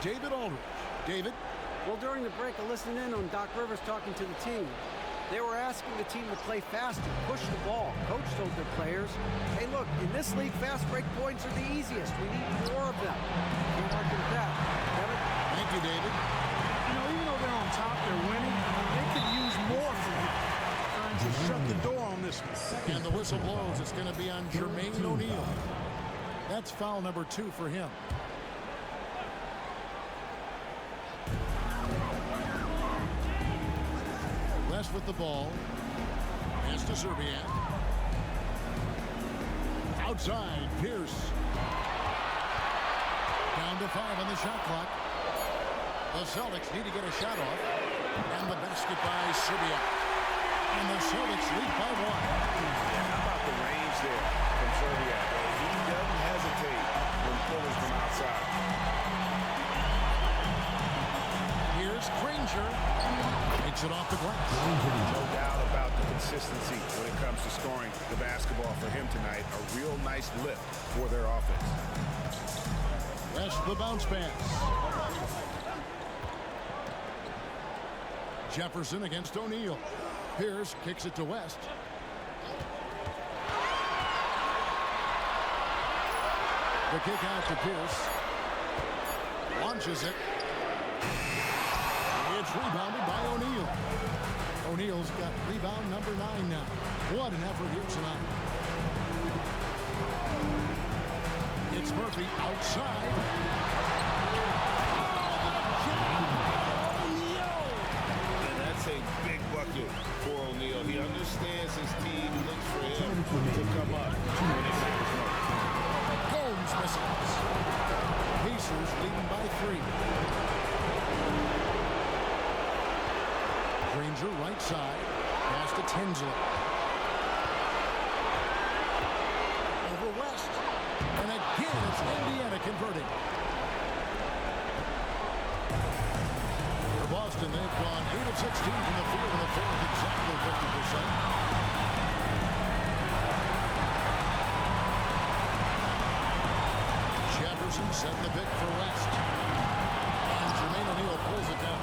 David Aldridge. David? Well, during the break, I listened in on Doc Rivers talking to the team. They were asking the team to play faster, push the ball. Coach told their players, hey, look, in this league, fast break points are the easiest. We need more of them. Can't argue with that. Kevin? Thank you, David. You know, even though they're on top, they're winning, they could use more from him. Trying to shut the door on this one. And the whistle blows. It's going to be on Jermaine O'Neal. That's foul number 2 for him. West with the ball. Pass to Serbian. Outside, Pierce. Down to 5 on the shot clock. The Celtics need to get a shot off. And the basket by Serbia. And the Celtics lead by 1. Yeah, how about the range there from Serbia? He doesn't hesitate when pulling from outside. Here's Granger. Takes it off the glass. No doubt about the consistency when it comes to scoring the basketball for him tonight. A real nice lift for their offense. West the bounce pass. Jefferson against O'Neal. Pierce kicks it to West. The kick out to Pierce. Launches it. It's rebounded by O'Neal. O'Neal's got rebound number 9 now. What an effort here tonight. It's Murphy outside. And that's a big bucket for O'Neal. He understands his team looks for him to come up when it matters most. Gomes misses. Pacers leading by 3. Granger right side. Pass to Tinsley. Over West. And again, it's Indiana converting. For Boston, they've gone 8 of 16 from the field in the fourth, exactly 50%. Jefferson setting the pick for West. And Jermaine O'Neal pulls it down.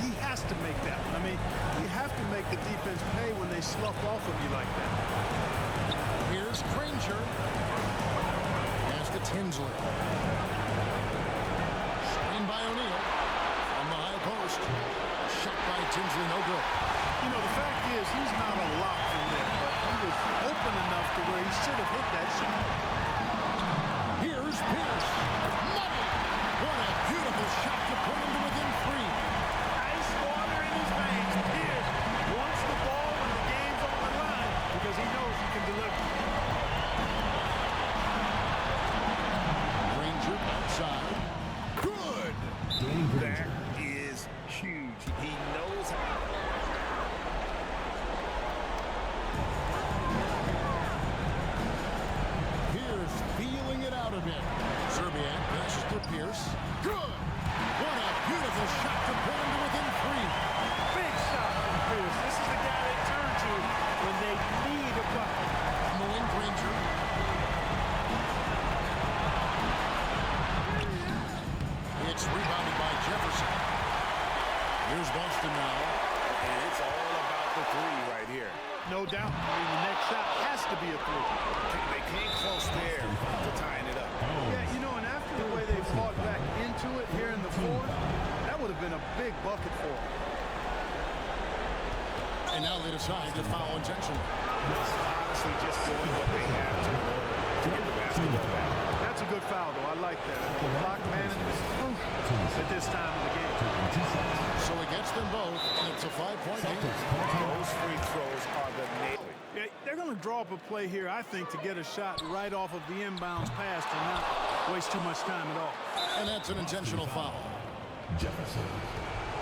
He has to make that. I mean, you have to make the defense pay when they slough off of you like that. Here's Granger. Pass to Tinsley. Screen by O'Neal. From the high post. Shot by Tinsley, no good. You know, the fact is, he's not a lock from there, but he was open enough to where he should have hit that shot. Here's Pierce. Money! What a beautiful shot to put him to within 3. Ice water in his veins. Pierce wants the ball when the game's on the line because he knows he can deliver. Granger outside. Good! That is huge. He knows how. Pierce feeling it out a bit. Serbian passes to Pierce. Good! What a beautiful shot to put him to within 3. Big shot from Pierce. This is the guy they turn to when they need a bucket. On the wing, Granger. It's rebounded by Jefferson. Here's Boston now. And it's all about the 3 right here. No doubt. I mean, the next shot has to be a 3. They came close there to tying it up. Yeah, you know, and after the way they fought back into it here in the fourth, that would have been a big bucket for them. And now they decide to foul intentionally. Honestly, just doing what they have to get the basketball back. That's a good foul, though. I like that. Clock management is crucial at this time of the game. So he gets them both, and it's a 5-point game. Those free throws are the nail. Yeah, they're going to draw up a play here, I think, to get a shot right off of the inbounds pass and not waste too much time at all. And that's an intentional foul. Jefferson.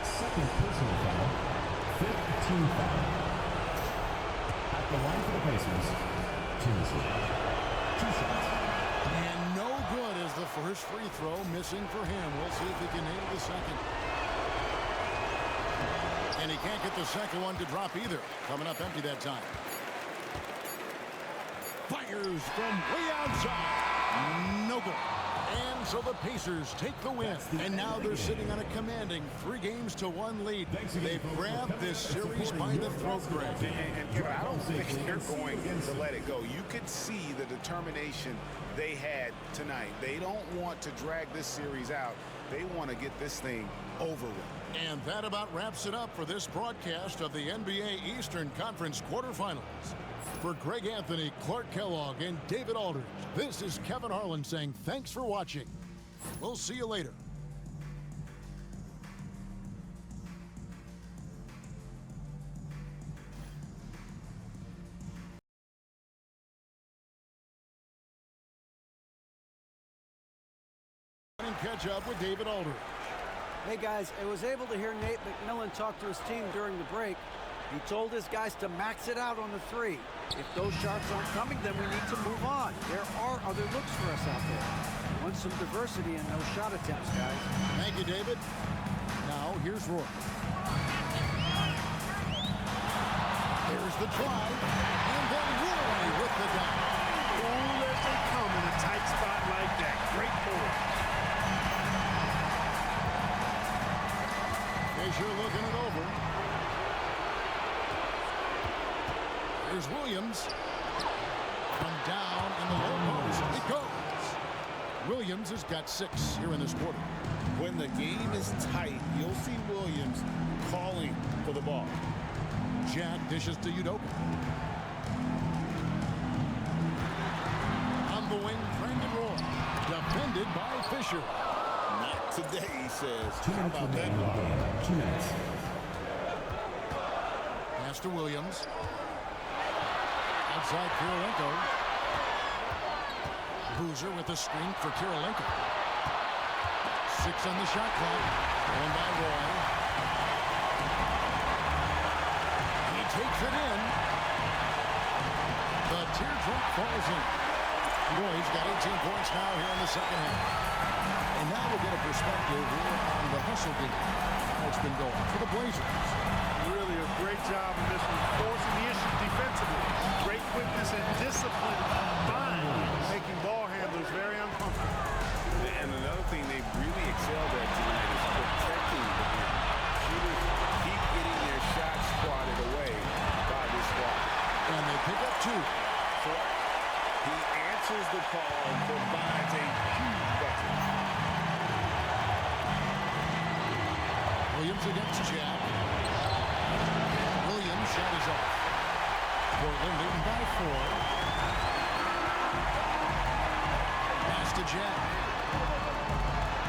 Second personal foul. 15 foul. At the line for the Pacers, Tinsley. 2 shots. And no good as the first free throw missing for him. We'll see if he can nail the second. And he can't get the second one to drop either. Coming up empty that time. Fires from way outside. No good. And so the Pacers take the win. And now they're sitting on a commanding 3-1 lead. They've grabbed this series by the throat, Greg. And Kevin, I don't think they're going to let it go. You could see the determination they had tonight. They don't want to drag this series out. They want to get this thing over with. And that about wraps it up for this broadcast of the NBA Eastern Conference quarterfinals. For Greg Anthony, Clark Kellogg, and David Aldridge, this is Kevin Harlan saying thanks for watching. We'll see you later. Catch up with David Aldridge. Hey guys, I was able to hear Nate McMillan talk to his team during the break. He told his guys to max it out on the 3. If those shots aren't coming, then we need to move on. There are other looks for us out there. We want some diversity in those shot attempts, guys. Thank you, David. Now, here's Roy. Here's the drive, and then Roy with the dunk. Ooh, as they come in a tight spot like that. Great board. Fisher looking it over. Here's Williams. From down in the low post. It goes. Williams has got 6 here in this quarter. When the game is tight, you'll see Williams calling for the ball. Jack dishes to Udoka. On the wing, Brandon Roy. Defended by Fisher. Not today, he says. 2 How minutes about that? remaining. 2 minutes. Pass to Williams. Outside Kirilenko. Boozer with the screen for Kirilenko. 6 on the shot clock. Going by Roy. He takes it in. The teardrop falls in. Roy's got 18 points now here in the second half. And now we'll get a perspective here on the hustle game. How it's been going for the Blazers. Really a great job in this one, forcing the issue defensively. Great quickness and discipline combined, making ball handlers very uncomfortable. And another thing they've really excelled at tonight is protecting the rim. Shooters keep getting their shots swatted away by this squad. And they pick up 2. So he answers the call and provides a huge bucket. Williams against Jack. Williams shot is off. Portland leading by 4. Pass to Jack.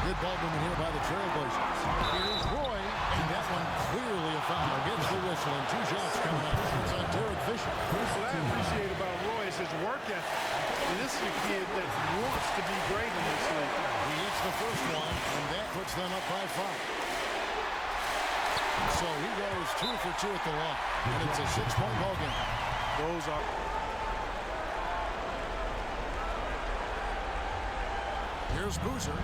Good ball movement here by the Trailblazers. Here's Roy, and that one clearly a foul. Gets the whistle, and 2 shots coming up. It's on Derek Fisher. What I appreciate about Roy is his work ethic. And this is a kid that wants to be great in this league. He hits the first one, and that puts them up by 5. So he goes 2 for 2 at the line, and it's a 6-point ball game. Those are... Here's Boozer.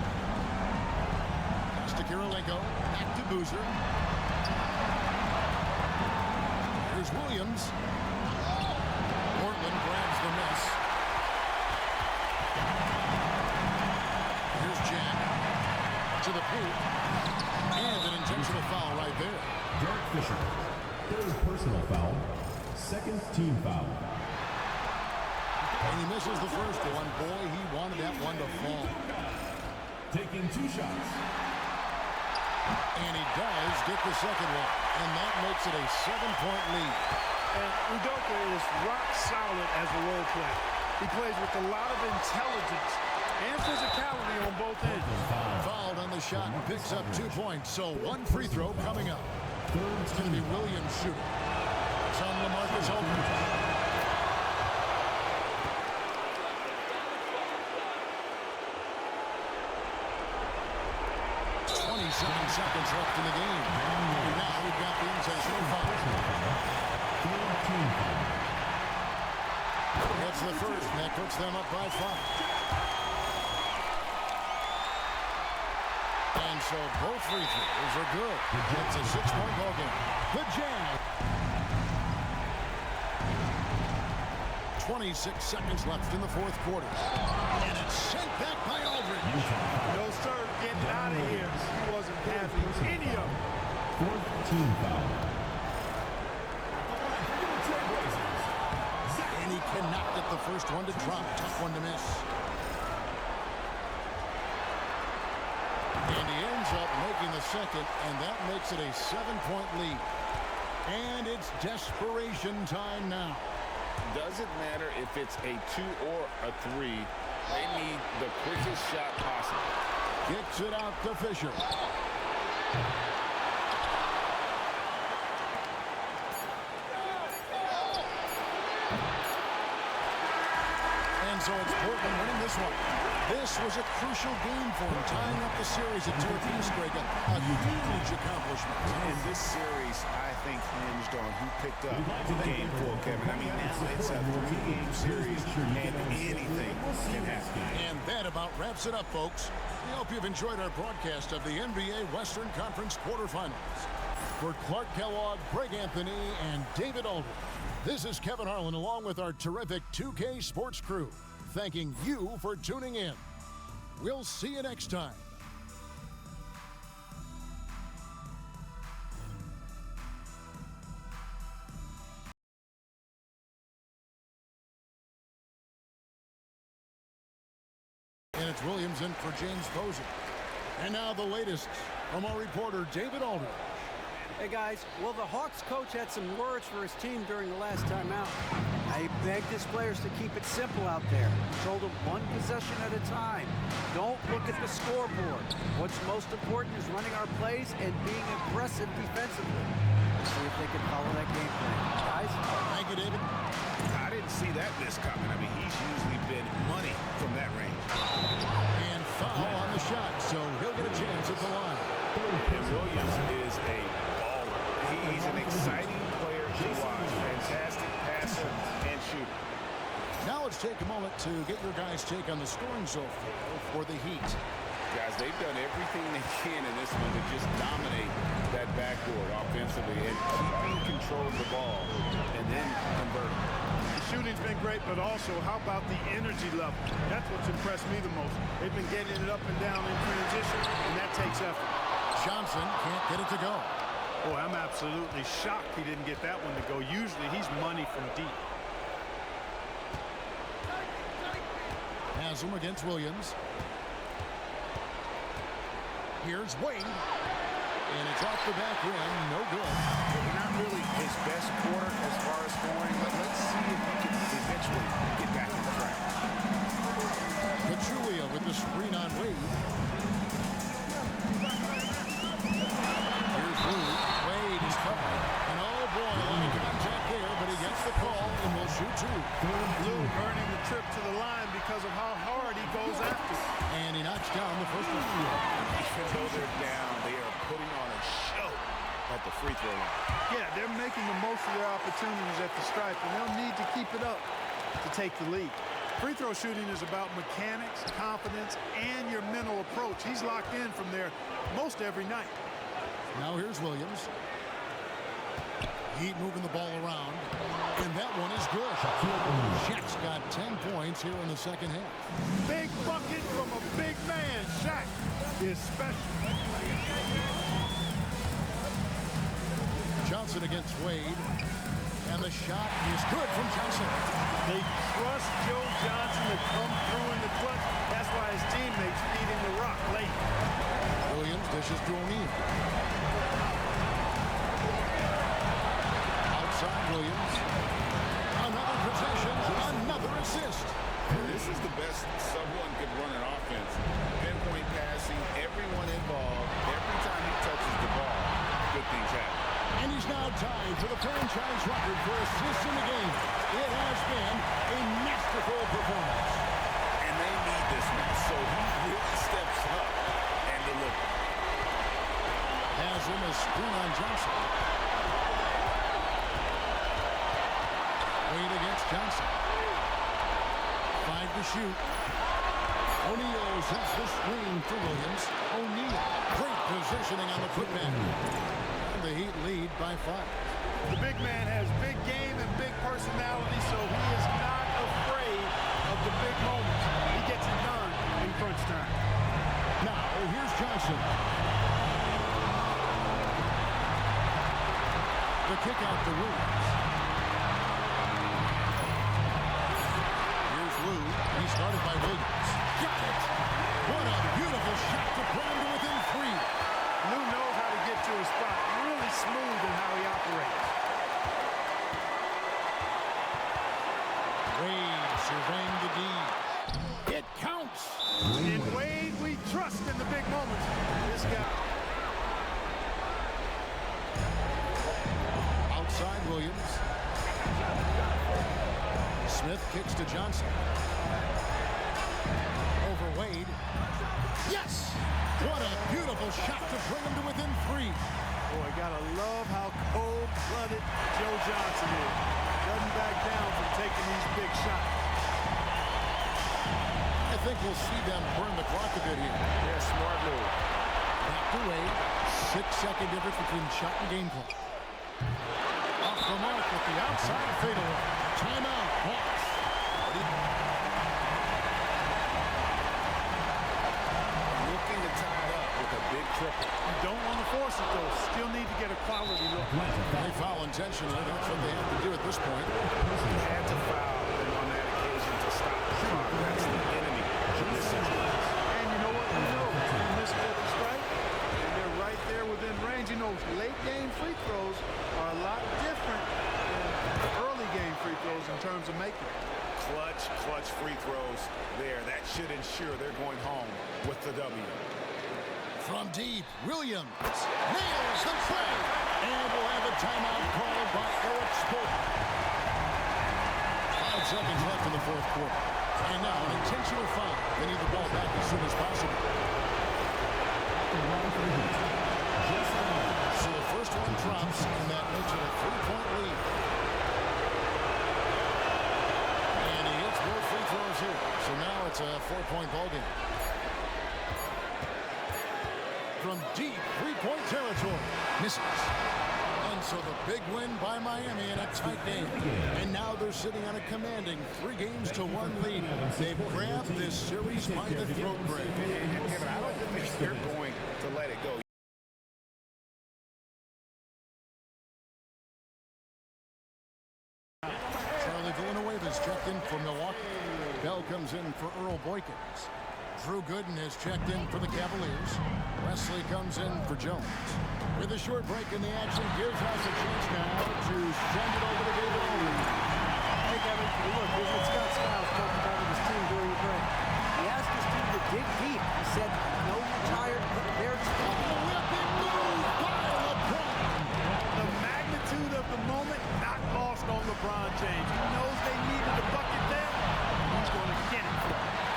Pass to Kirilenko. Back to Boozer. Here's Williams. Portland grabs the miss. Here's Jack. To the pool. And an intentional foul right there. Derek Fisher. 3rd personal foul. 2nd team foul. And he misses the first one. Boy, he wanted that one to fall. Taking 2 shots. And he does get the second one. And that makes it a 7-point lead. And Udoka is rock solid as a role player. He plays with a lot of intelligence and physicality on both ends. Fouled on the shot and picks up 2 points. So 1 free throw coming up. It's going to be Williams shooting. It's on LaMarcus Aldridge. 27 seconds left in the game. And now we've got the intentional foul. That's the first, and that puts them up by 5. And so both free throws are good. It's a 6-point ball game. The Jazz. 26 seconds left in the fourth quarter. And it's sent back by Aldridge. No, sir, getting out of here. He wasn't having any of it. Fourth team foul. And he cannot get the first one to drop. Tough one to miss. And he ends up making the second, and that makes it a 7-point lead. And it's desperation time now. Doesn't matter if it's a 2 or a 3. They need the quickest shot possible. Kicks it out to Fisher. And so it's Portland winning this one. This was a crucial game for him, tying up the series at 2 apiece, Greg. A huge accomplishment. And this series, I think, hinged on who picked up game 4, Kevin. I mean, now it's a 3-game series, and anything can happen. And that about wraps it up, folks. We hope you've enjoyed our broadcast of the NBA Western Conference quarterfinals. For Clark Kellogg, Greg Anthony, and David Aldridge, this is Kevin Harlan along with our terrific 2K Sports crew, thanking you for tuning in. We'll see you next time. And it's Williams in for James Posey. And now the latest from our reporter, David Aldridge. Hey guys, well, the Hawks coach had some words for his team during the last time out. He begged his players to keep it simple out there. He told them one possession at a time. Don't look at the scoreboard. What's most important is running our plays and being aggressive defensively. Let's see if they can follow that game plan. Guys? Thank you, David. I didn't see that miss coming. I mean, he's usually been money from that range. And foul on the shot, so he'll get a chance at the line. And Williams is a baller. He's an exciting player to watch. Fantastic passer and shooter. Now let's take a moment to get your guys' take on the scoring so far for the Heat. Guys, they've done everything they can in this one to just dominate that backboard offensively and keeping control of the ball and then convert. The shooting's been great, but also how about the energy level? That's what's impressed me the most. They've been getting it up and down in transition, and that takes effort. Johnson can't get it to go. Boy, I'm absolutely shocked he didn't get that one to go. Usually he's money from deep. Haslam against Williams. Here's Wade. And it's off the back rim. No good. Not really his best quarter as far as scoring, but let's see if he can eventually get back on track. Pachulia with the screen on Wade. Here's Wade. Wade is covered. And oh boy, a lot of contact there, but he gets the call and will shoot 2. Lou earning the trip to the line because of how hard he goes after. And he knocks down the first one. Even though they're down, they are putting on a show at the free throw line. Yeah, they're making the most of their opportunities at the stripe, and they'll need to keep it up to take the lead. Free throw shooting is about mechanics, confidence, and your mental approach. He's locked in from there most every night. Now here's Williams. Heat moving the ball around. And that one is good. Shaq's got 10 points here in the second half. Big bucket from a big man. Shaq is special. Johnson against Wade. And the shot is good from Johnson. They trust Joe Johnson to come through in the clutch. That's why his teammates feed him the rock late. Williams dishes to O'Neal. Outside Williams. Another possession, another assist. This is the best someone could run an offense. Pinpoint passing, everyone involved. Every time he touches the ball, good things happen. And he's now tied for the franchise record for assists in the game. It has been a masterful performance. And they need this one, so he really steps up and delivers. Haslam a screen on Johnson. Wade against Johnson. 5 to shoot. O'Neal sets the screen for Williams. O'Neal, great positioning on the putback. And the Heat lead by 5. The big man has big game and big personality, so he is not the kick out to Williams. Here's Lou. He started by Williams. Got it! What a beautiful shot to put him to within 3. Lou knows how to get to his spot. Really smooth in how he operates. Wade surveying the D. It counts! In Wade, we trust in the big moments. This guy. Outside Williams. Smith kicks to Johnson. Over Wade. Yes! What a beautiful shot to bring him to within 3. Boy, gotta love how cold-blooded Joe Johnson is. Doesn't back down from taking these big shots. I think we'll see them burn the clock a bit here. Yeah, smart move. Back to Wade. 6-second difference between shot and game clock. Off the mark with the outside fadeaway. Timeout, Hawks. Looking to tie it up with a big triple. You don't want to force it, though. Still need to get a quality look. They foul intentionally. That's what they have to do at this point. He had to foul on that occasion to stop the clock. That's the enemy in this situation. And you know what? You know, you missed at the strike, and they're right there within range. You know, late game free throws are a lot different than early game free throws in terms of making it. Clutch free throws there. That should ensure they're going home with the W. From deep, Williams nails the play. And we'll have a timeout called by Eric Spoelstra. 5 seconds left in the fourth quarter. And now an intentional foul. They need the ball back as soon as possible. So the first one drops, and that makes it a 3-point lead. And he hits both free throws here. So now it's a 4-point ballgame. From deep 3-point territory. Misses. And so the big win by Miami in a tight game. And now they're sitting on a commanding 3-1 lead. They've grabbed this series by the throat, Greg. Kevin, I don't think they're going to let it go. Charlie Villanueva's checked in for Milwaukee. Bell comes in for Earl Boykins. Drew Gooden has checked in for the Cavaliers. Wesley comes in for Jones. With a short break in the action, gives us a chance now to send it over to David Aldridge. Hey, Kevin, look, here's what Scott Skiles talked about with his team during the break. He asked his team to dig deep. He said, no retired players. Whipping move by LeBron. The magnitude of the moment not lost on LeBron James. He knows they needed a bucket there. He's going to get it.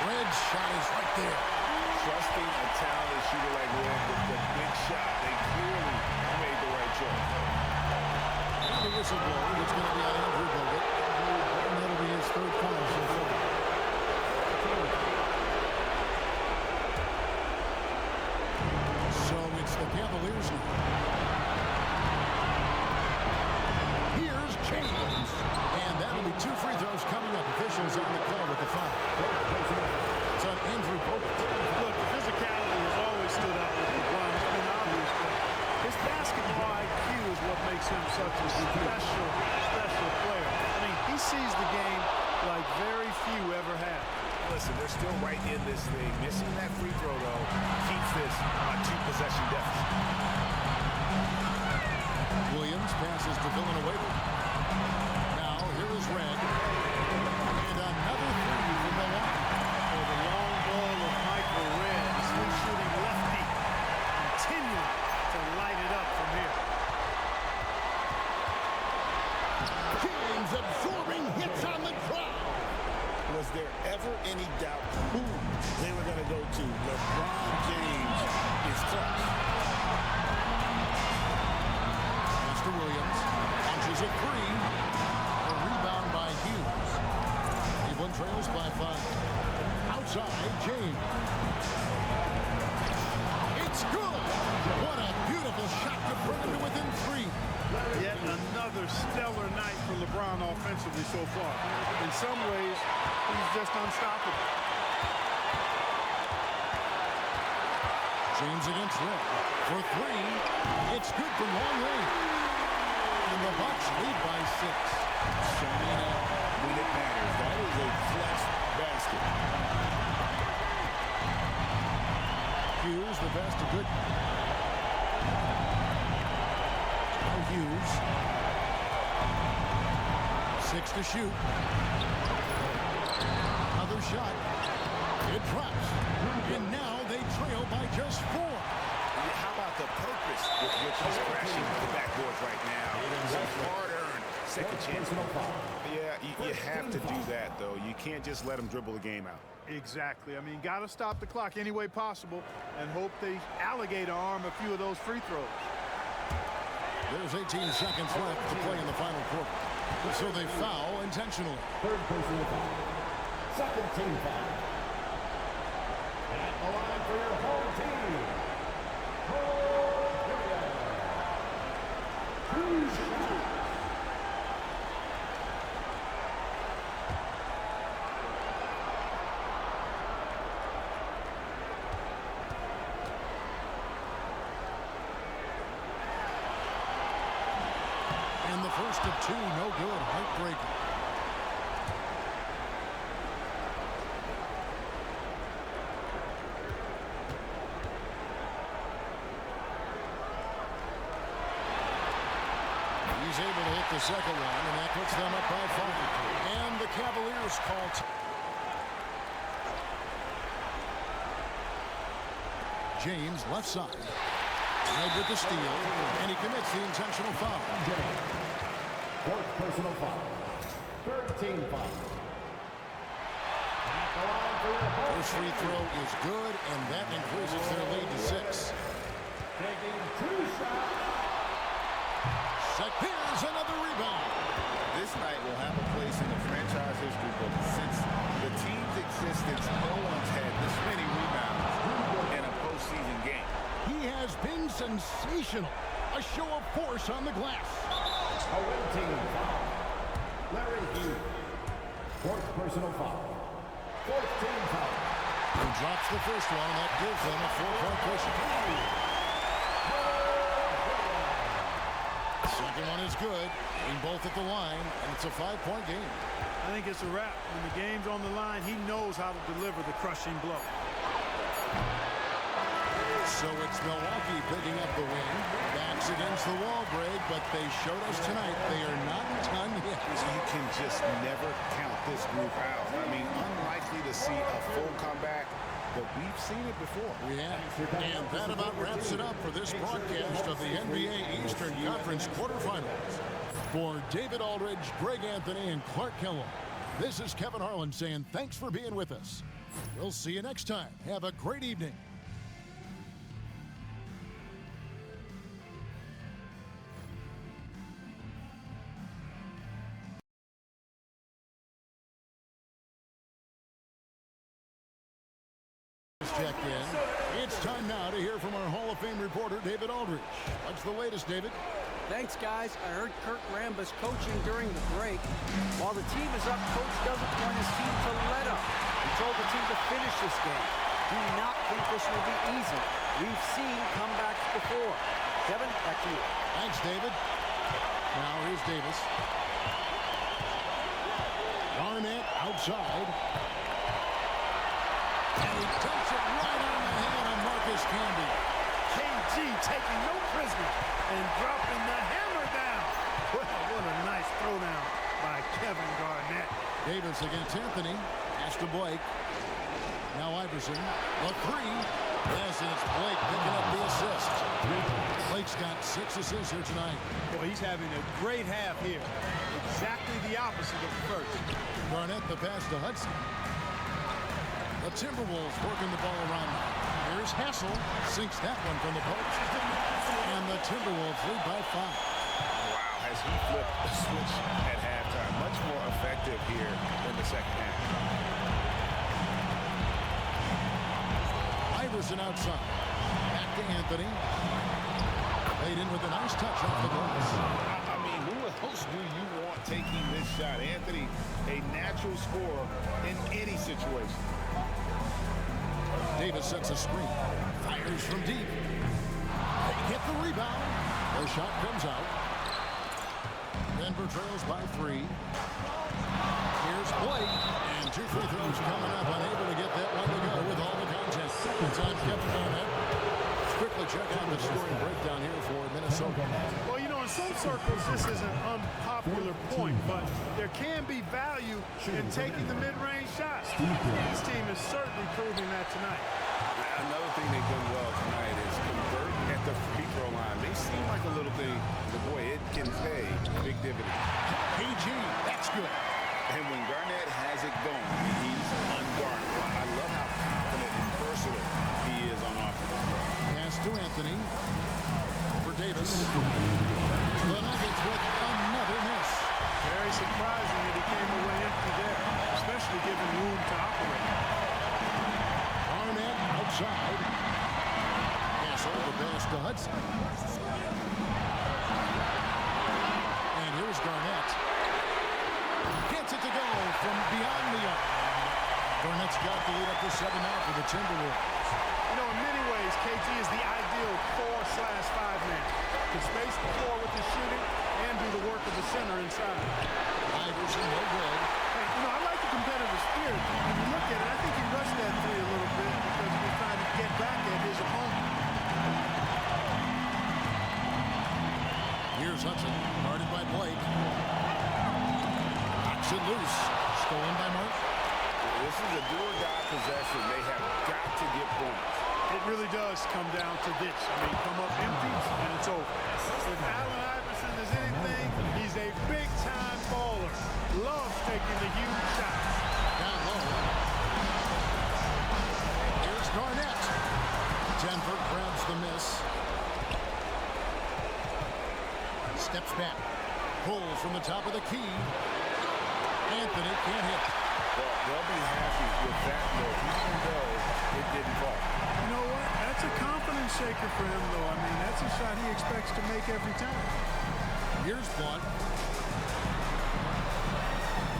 Red's shot is right there. Trusting a talented shooter like Red with the big shot, they clearly made the right choice. And the whistle blow, it's going to be on Andrew Bogut. And that'll be his 3rd foul so far. So it's the Cavaliers now. Here's James. And that'll be 2 free throws coming up. Officials on the call with the foul. It's on Andrew Bogut. Look, the physicality has always stood out with LeBron. It's been obvious, but his basketball IQ is what makes him such a special player. I mean, he sees the game like very few ever have. Listen, they're still right in this thing. Missing that free throw, though, keeps this a 2-possession deficit. Williams passes to Villanueva. Now, here is Red. And another 3 for Milwaukee. For the long ball of Michael Red, the shooting lefty, continuing to light it up from here. James absorbing hits on the crowd. Was there ever any doubt who they were going to go to? LeBron James is clutch. Mr. Williams punches a 3. A rebound by Hughes. Cleveland trails by 5. Outside, James. It's good. What a beautiful shot to bring him to within 3. Yet another stellar night for LeBron offensively so far. In some ways, he's just unstoppable. James against Red for 3. It's good from long range. And the Bucks lead by 6. Showing up when it matters. That is a clutch basket. Hughes, the best of good. Hughes. 6 to shoot. Another shot. It drops. And now they trail by just 4. How about the purpose with which he's crashing the backboards right now? Hard-earned second chance. Yeah, you have to do that, though. You can't just let him dribble the game out. Exactly. I mean, got to stop the clock any way possible and hope they alligator arm a few of those free throws. There's 18 seconds left to play in the final quarter. So they foul intentionally. Third personal foul. Second team foul. At the line for your home team. And the first of 2, no good. Heartbreaking. He's able to hit the second one, and that puts them up by 5. And the Cavaliers call James left side. Tied with the steal, and he commits the intentional foul. Fourth personal foul. Third team foul. At the line for your home First free throw is good, and that increases their lead to 6. taking 2 shots. Here's another rebound. This night will have a place in the franchise history book. Since the team's existence, no one's had this many rebounds in a postseason game. He has been sensational. A show of force on the glass. Away team foul. Larry Hughes. Fourth personal foul. Fourth team foul. He drops the first one, and that gives them a 4-point cushion. Second one is good. Aim both at the line, and it's a 5-point game. I think it's a wrap. When the game's on the line, he knows how to deliver the crushing blow. So it's Milwaukee picking up the win. Backs against the wall, Greg, but they showed us tonight they are not done yet. You can just never count this group out. I mean, unlikely to see a full comeback, but we've seen it before. We have. And that about wraps it up for this broadcast of the NBA Eastern Conference quarterfinals. For David Aldridge, Greg Anthony, and Clark Kellogg, this is Kevin Harlan saying thanks for being with us. We'll see you next time. Have a great evening. Checked in. It's time now to hear from our Hall of Fame reporter, David Aldridge. What's the latest, David? Thanks, guys. I heard Kurt Rambis coaching during the break. While the team is up, Coach doesn't want his team to let up. He told the team to finish this game. Do not think this will be easy. We've seen comebacks before. Kevin, back to you. Thanks, David. Now here's Davis. Garnett outside. And he dumps it right on the hand of Marcus Camby. KG taking no prisoners and dropping the hammer down. Well, what a nice throwdown by Kevin Garnett. Davis against Anthony. Pass to Blake. Now Iverson. The 3. Yes, and it's Blake picking up the assist. Blake's got 6 assists here tonight. Boy, he's having a great half here. Exactly the opposite of the first. Garnett the pass to Hudson. The Timberwolves working the ball around. Here's Hassel. Sinks that one from the post. And the Timberwolves lead by 5. Wow, has he flipped the switch at halftime. Much more effective here in the second half. Iverson outside. Back to Anthony. Played in with a nice touch off the glass. I mean, who else do you want taking this shot? Anthony, a natural scorer in any situation. Davis sets a screen. Fires from deep. They get the rebound. The shot comes out. Denver trails by 3. Here's Blake. And 2 free throws coming up. Unable to get that one to go with all the content. It's on Kevin Garnett. Quickly check out the scoring breakdown here for Minnesota. Well, you know, in some circles, this is an unpopular point, but there can be value in taking the mid-range shots. This team is certainly proving that tonight. Another thing they've done well tonight is convert at the free throw line. They seem like a little thing, but boy, it can pay big dividends. PG, that's good. And when Garnett has it going, he's unguardable. I love how confident and versatile he is on offense. Pass to Anthony for Davis. The Nuggets with another miss. Very surprising that he came away empty there, especially given room to operate. Garnett outside. Pass over pass to Hudson. And here's Garnett. Gets it to go from beyond the arc. Garnett's got the lead up to 7 now for the Timberwolves. You know, in many ways, KG is the ideal 4/5 man. Can space the floor with his shooting and do the work of the center inside. Iverson, no good. Hey, you know, I like the competitive spirit. When you look at it, I think he rushed that 3 a little bit because he was trying to get back at his opponent. Here's Hudson, guarded by Blake. Knocks it loose. Stolen by Mark. This is a do-or-die possession. They have got to get points. It really does come down to this. I mean, come up empty, and it's over. If Allen Iverson is anything, he's a big-time baller. Loves taking the huge shots. Down low. Here's Garnett. Denver grabs the miss. Steps back. Pulls from the top of the key. Anthony can't hit. Well, they'll be happy with that look, even though it didn't fall. You know what? That's a confidence shaker for him, though. I mean, that's a shot he expects to make every time. Here's one.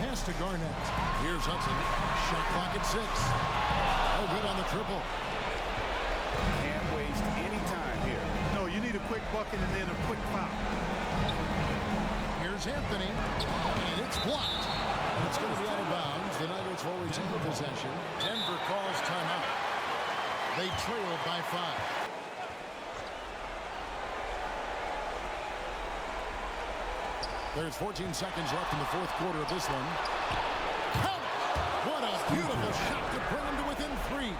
Pass to Garnett. Here's Hudson. Shot clock at 6. Oh, good on the triple. Can't waste any time here. No, you need a quick bucket and then a quick foul. Here's Anthony. And it's blocked. It's going to be out of bounds. The Nuggets will retain the possession. Denver calls timeout. They trail by 5. There's 14 seconds left in the 4th quarter of this one. Count! What a beautiful shot to bring him to within 3.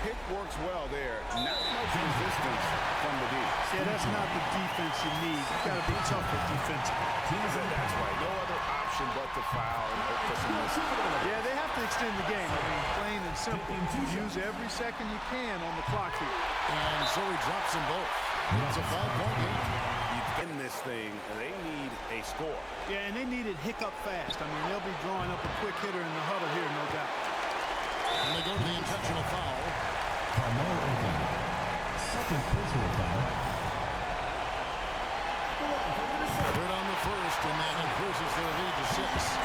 Pick works well there. Not much resistance from the D. Yeah, that's not the defense you need. You've got to be tougher defensively. That's right. No other option but to foul and hope for some misses. Yeah, they have to extend the game. I mean, plain and simple. Use every second you can on the clock here. And so he drops them both. It's a 5-point game. In this thing, they need a score. Yeah, and they need it hiccup fast. I mean, they'll be drawing up a quick hitter in the huddle here, no doubt. And they go to the intentional foul. Carmelo Anthony. Second personal foul. Third on the first, and that increases their lead to 6.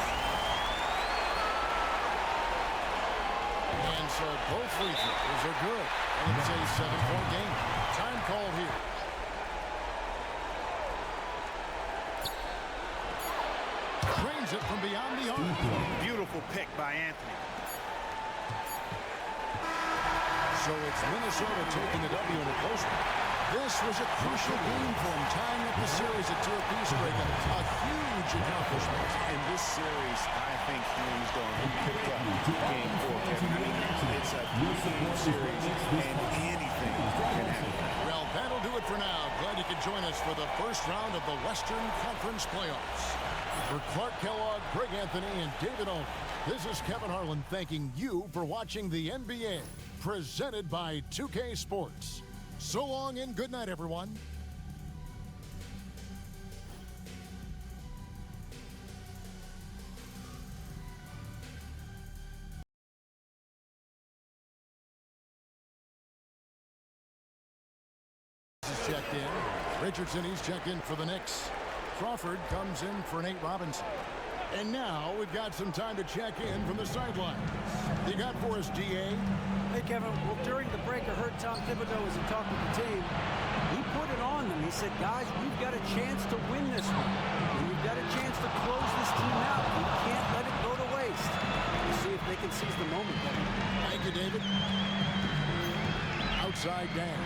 And so both free throws are good. And it's a 7-point game. Time called here. Drains it from beyond the arc. Beautiful pick by Anthony. So it's Minnesota taking the W in a close one. This was a crucial game for him, tying up the series at 2 apiece, Greg. A huge accomplishment. In this series, I think he's going to pick up game 4, Kevin. I mean, it's a 3-game series, and anything can happen. Well, that'll do it for now. Glad you could join us for the first round of the Western Conference playoffs. For Clark Kellogg, Greg Anthony, and David Owen, this is Kevin Harlan thanking you for watching the NBA, presented by 2K Sports. So long and good night, everyone. Checked in. Richardson, he's checked in for the Knicks. Crawford comes in for Nate Robinson. And now we've got some time to check in from the sidelines. You got for us, DA? Hey, Kevin. Well, during the break, I heard Tom Thibodeau as he talked with the team. He put it on them. He said, guys, we've got a chance to win this one. And we've got a chance to close this team out. We can't let it go to waste. We'll see if they can seize the moment, Kevin. Thank you, David. Outside Dan.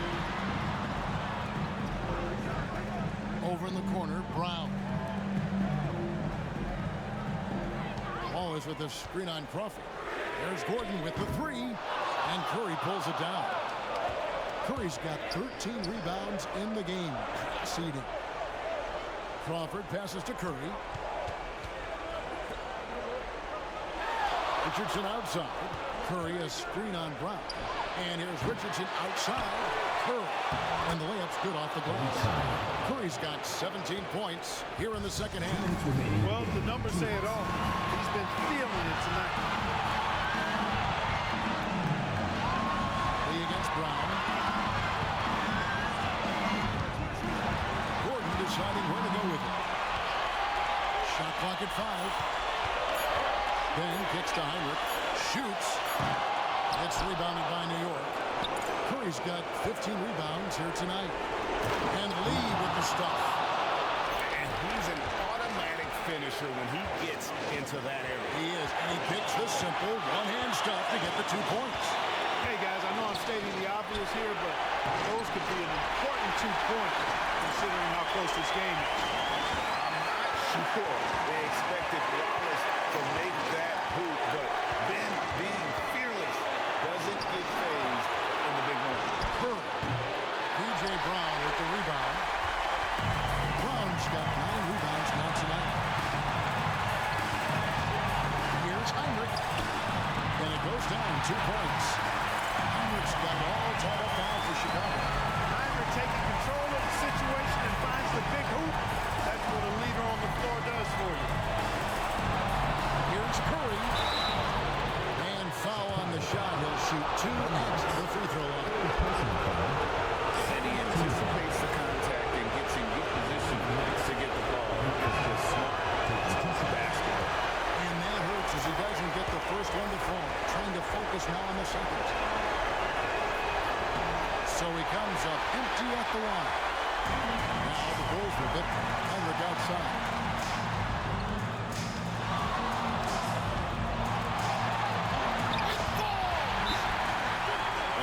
Over in the corner, Brown. Ball is with the screen on Crawford. There's Gordon with the three, and Curry pulls it down. Curry's got 13 rebounds in the game. Seeding. Crawford passes to Curry. Richardson outside. Curry a screen on Brown. And here's Richardson outside. Curry. And the layup's good off the glass. Curry's got 17 points here in the second half. Well, the numbers say it all. He's been feeling it tonight. Lee against Brown. Gordon deciding where to go with it. Shot clock at 5. Then kicks to Heinrich. Shoots. It's rebounded by New York. Curry's got 15 rebounds here tonight. And Lee with the stuff. And he's an automatic finisher when he gets into that area. He is. And he picks the simple one-hand stuff to get the 2 points. Hey, guys, I know I'm stating the obvious here, but those could be an important 2 points considering how close this game is. I'm not sure they expected Wallace to make that hoop, but Ben being fearless doesn't get phased in the big one. Curry. P.J. Brown with the rebound. Brown's got 9 rebounds now tonight. Here's Heinrich. And it goes down 2 points. Heinrich's got it all tied up now for Chicago. Heinrich taking control of the situation and finds the big hoop. That's what a leader on the floor does for you. Here's Curry. And foul on the shot. He'll shoot 2 at the free throw line. And he anticipates the contact and gets in good position to get the ball. It's just smart basketball. And that hurts as he doesn't get the first one to fall. Trying to focus now on the second. So he comes up empty at the line. Now the Bulls with it. Heinrich outside.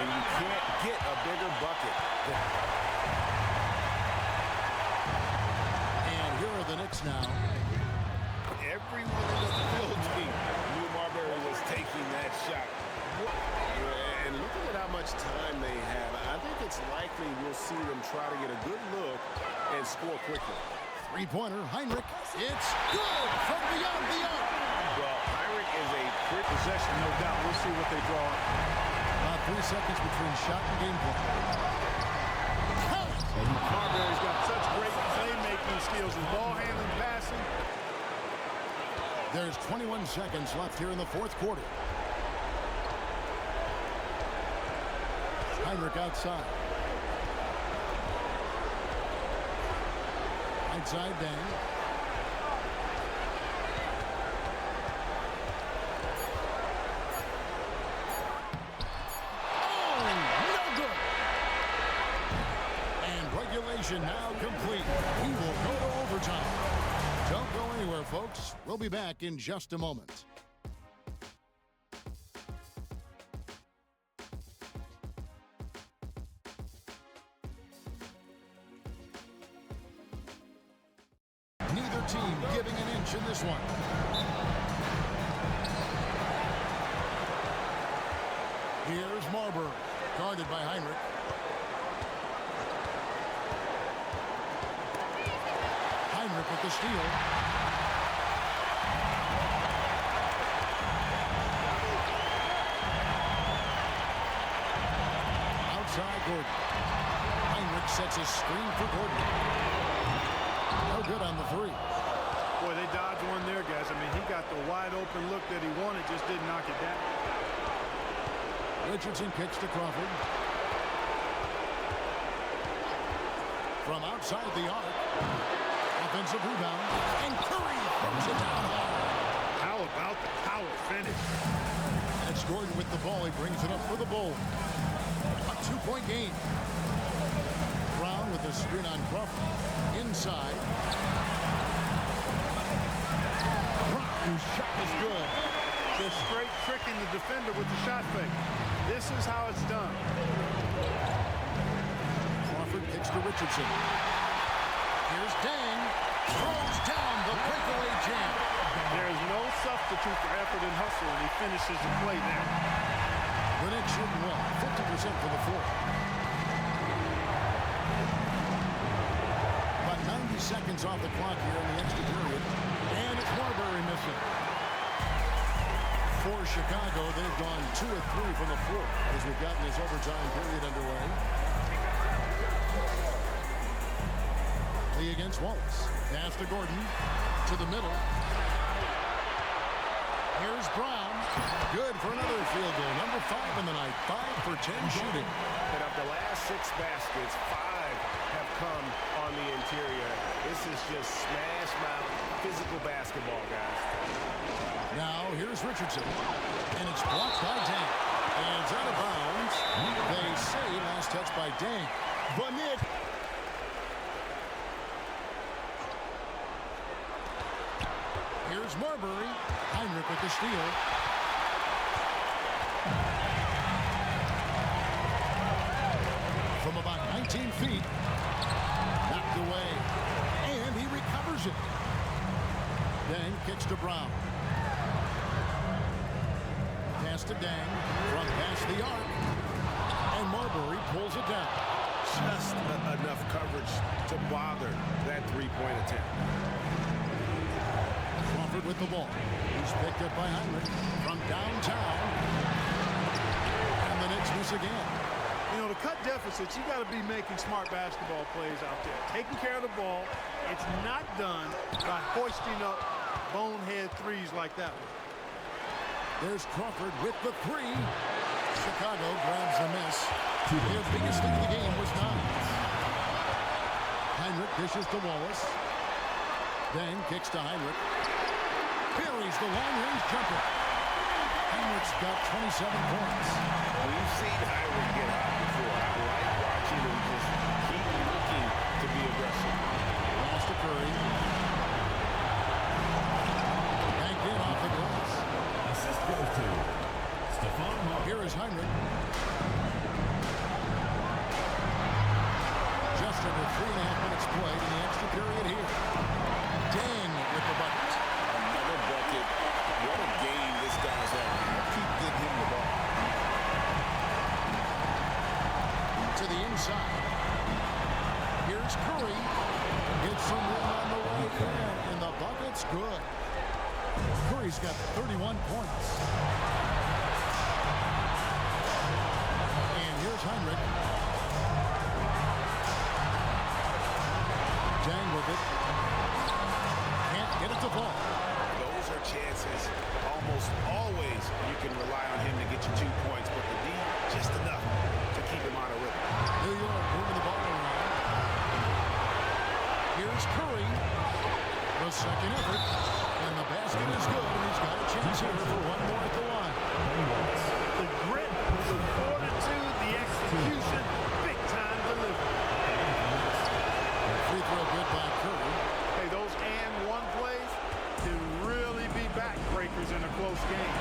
And you can't get a bigger bucket. And here are the Knicks now. Everyone in the building knew Marbury was taking that shot. And looking at how much time they have, I think it's likely we'll see them try to get a good look and score quickly. Three-pointer, Heinrich. It's good from beyond the arc. Well, Heinrich is a quick Possession, no doubt. We'll see what they draw. About 3 seconds between shot and game play. Marbury's got such great playmaking skills and ball handling, passing. There's 21 seconds left here in the fourth quarter. Heinrich outside. Outside Dan. Oh, no good. And regulation now complete. We will go to overtime. Don't go anywhere, folks. We'll be back in just a moment. Neither team giving an inch in this one. Here's Marbury, guarded by Heinrich. Heinrich with the steal. Outside Gordon. Heinrich sets a screen for Gordon. No good on the three. Boy, they dodged one there, guys. I mean, he got the wide open look that he wanted, just didn't knock it down. Richardson kicks to Crawford. From outside the arc. Offensive rebound. And Curry throws it down hard. all about the power finish. That's Gordon with the ball. He brings it up for the Bulls. A 2-point game. Brown with the screen on Crawford. Inside. Brown's shot is good. Just straight tricking the defender with the shot fake. This is how it's done. Crawford kicks to Richardson. Here's Dang. Throws down the breakaway jam. There is no substitute for effort and hustle, and he finishes the play there. The Knicks shooting well. 50% for the fourth. About 90 seconds off the clock here in the extra period. And it's Marbury missing. For Chicago, they've gone 2 of 3 from the fourth as we've gotten this overtime period underway. Lee against Wallace. Pass to Gordon. To the middle. Here's Brown. Good for another field goal. Number 5 in the night. 5 for 10 shooting. And of the last 6 baskets, 5 have come on the interior. This is just smash mouth physical basketball, guys. Now here's Richardson. And it's blocked by Dang. And it's out of bounds. They say last touch by Dang. But Nick. Here's Marbury. Heinrich with the steal. From about 19 feet. Knocked away. And he recovers it. Dang kicks to Brown. Pass to Dang. From past the arc. And Marbury pulls it down. Just enough coverage to bother that three-point attempt. Crawford with the ball. He's picked up by Heinrich from downtown. And the Knicks miss again. You know, to cut deficits, you got to be making smart basketball plays out there. Taking care of the ball. It's not done by hoisting up bonehead threes like that one. There's Crawford with the 3. Chicago grabs the miss. Their biggest lead of the game was 9. Heinrich dishes to Wallace. Then kicks to Heinrich. Buries the long-range jumper. Heinrich's got 27 points. We've seen Heinrich get hot before. I like watching him just keep looking to be aggressive. Pass to Curry. Banked in off the glass. Assist goes to Stephon Marbury. Here is Heinrich. Just under 3.5 minutes played in the extra period here. Dang with the bucket. Another bucket. What a game this guy's having. Keep getting him the ball. To the inside. Here's Curry. Gets some room on the way in. And the bucket's good. Curry's got 31 points. And here's Heinrich. Dang with it. Can't get it to fall. Those are chances. Almost always you can rely on him to get you 2 points, but the D, just enough to keep him out of rhythm. New York moving the ball around. Here's Curry. The second effort. And the basket is good. And he's got a chance here for one more at the line. The grit, the fortitude, the execution, big-time delivery. Free throw good by Curry. Hey, those and one plays can really be backbreakers in a close game.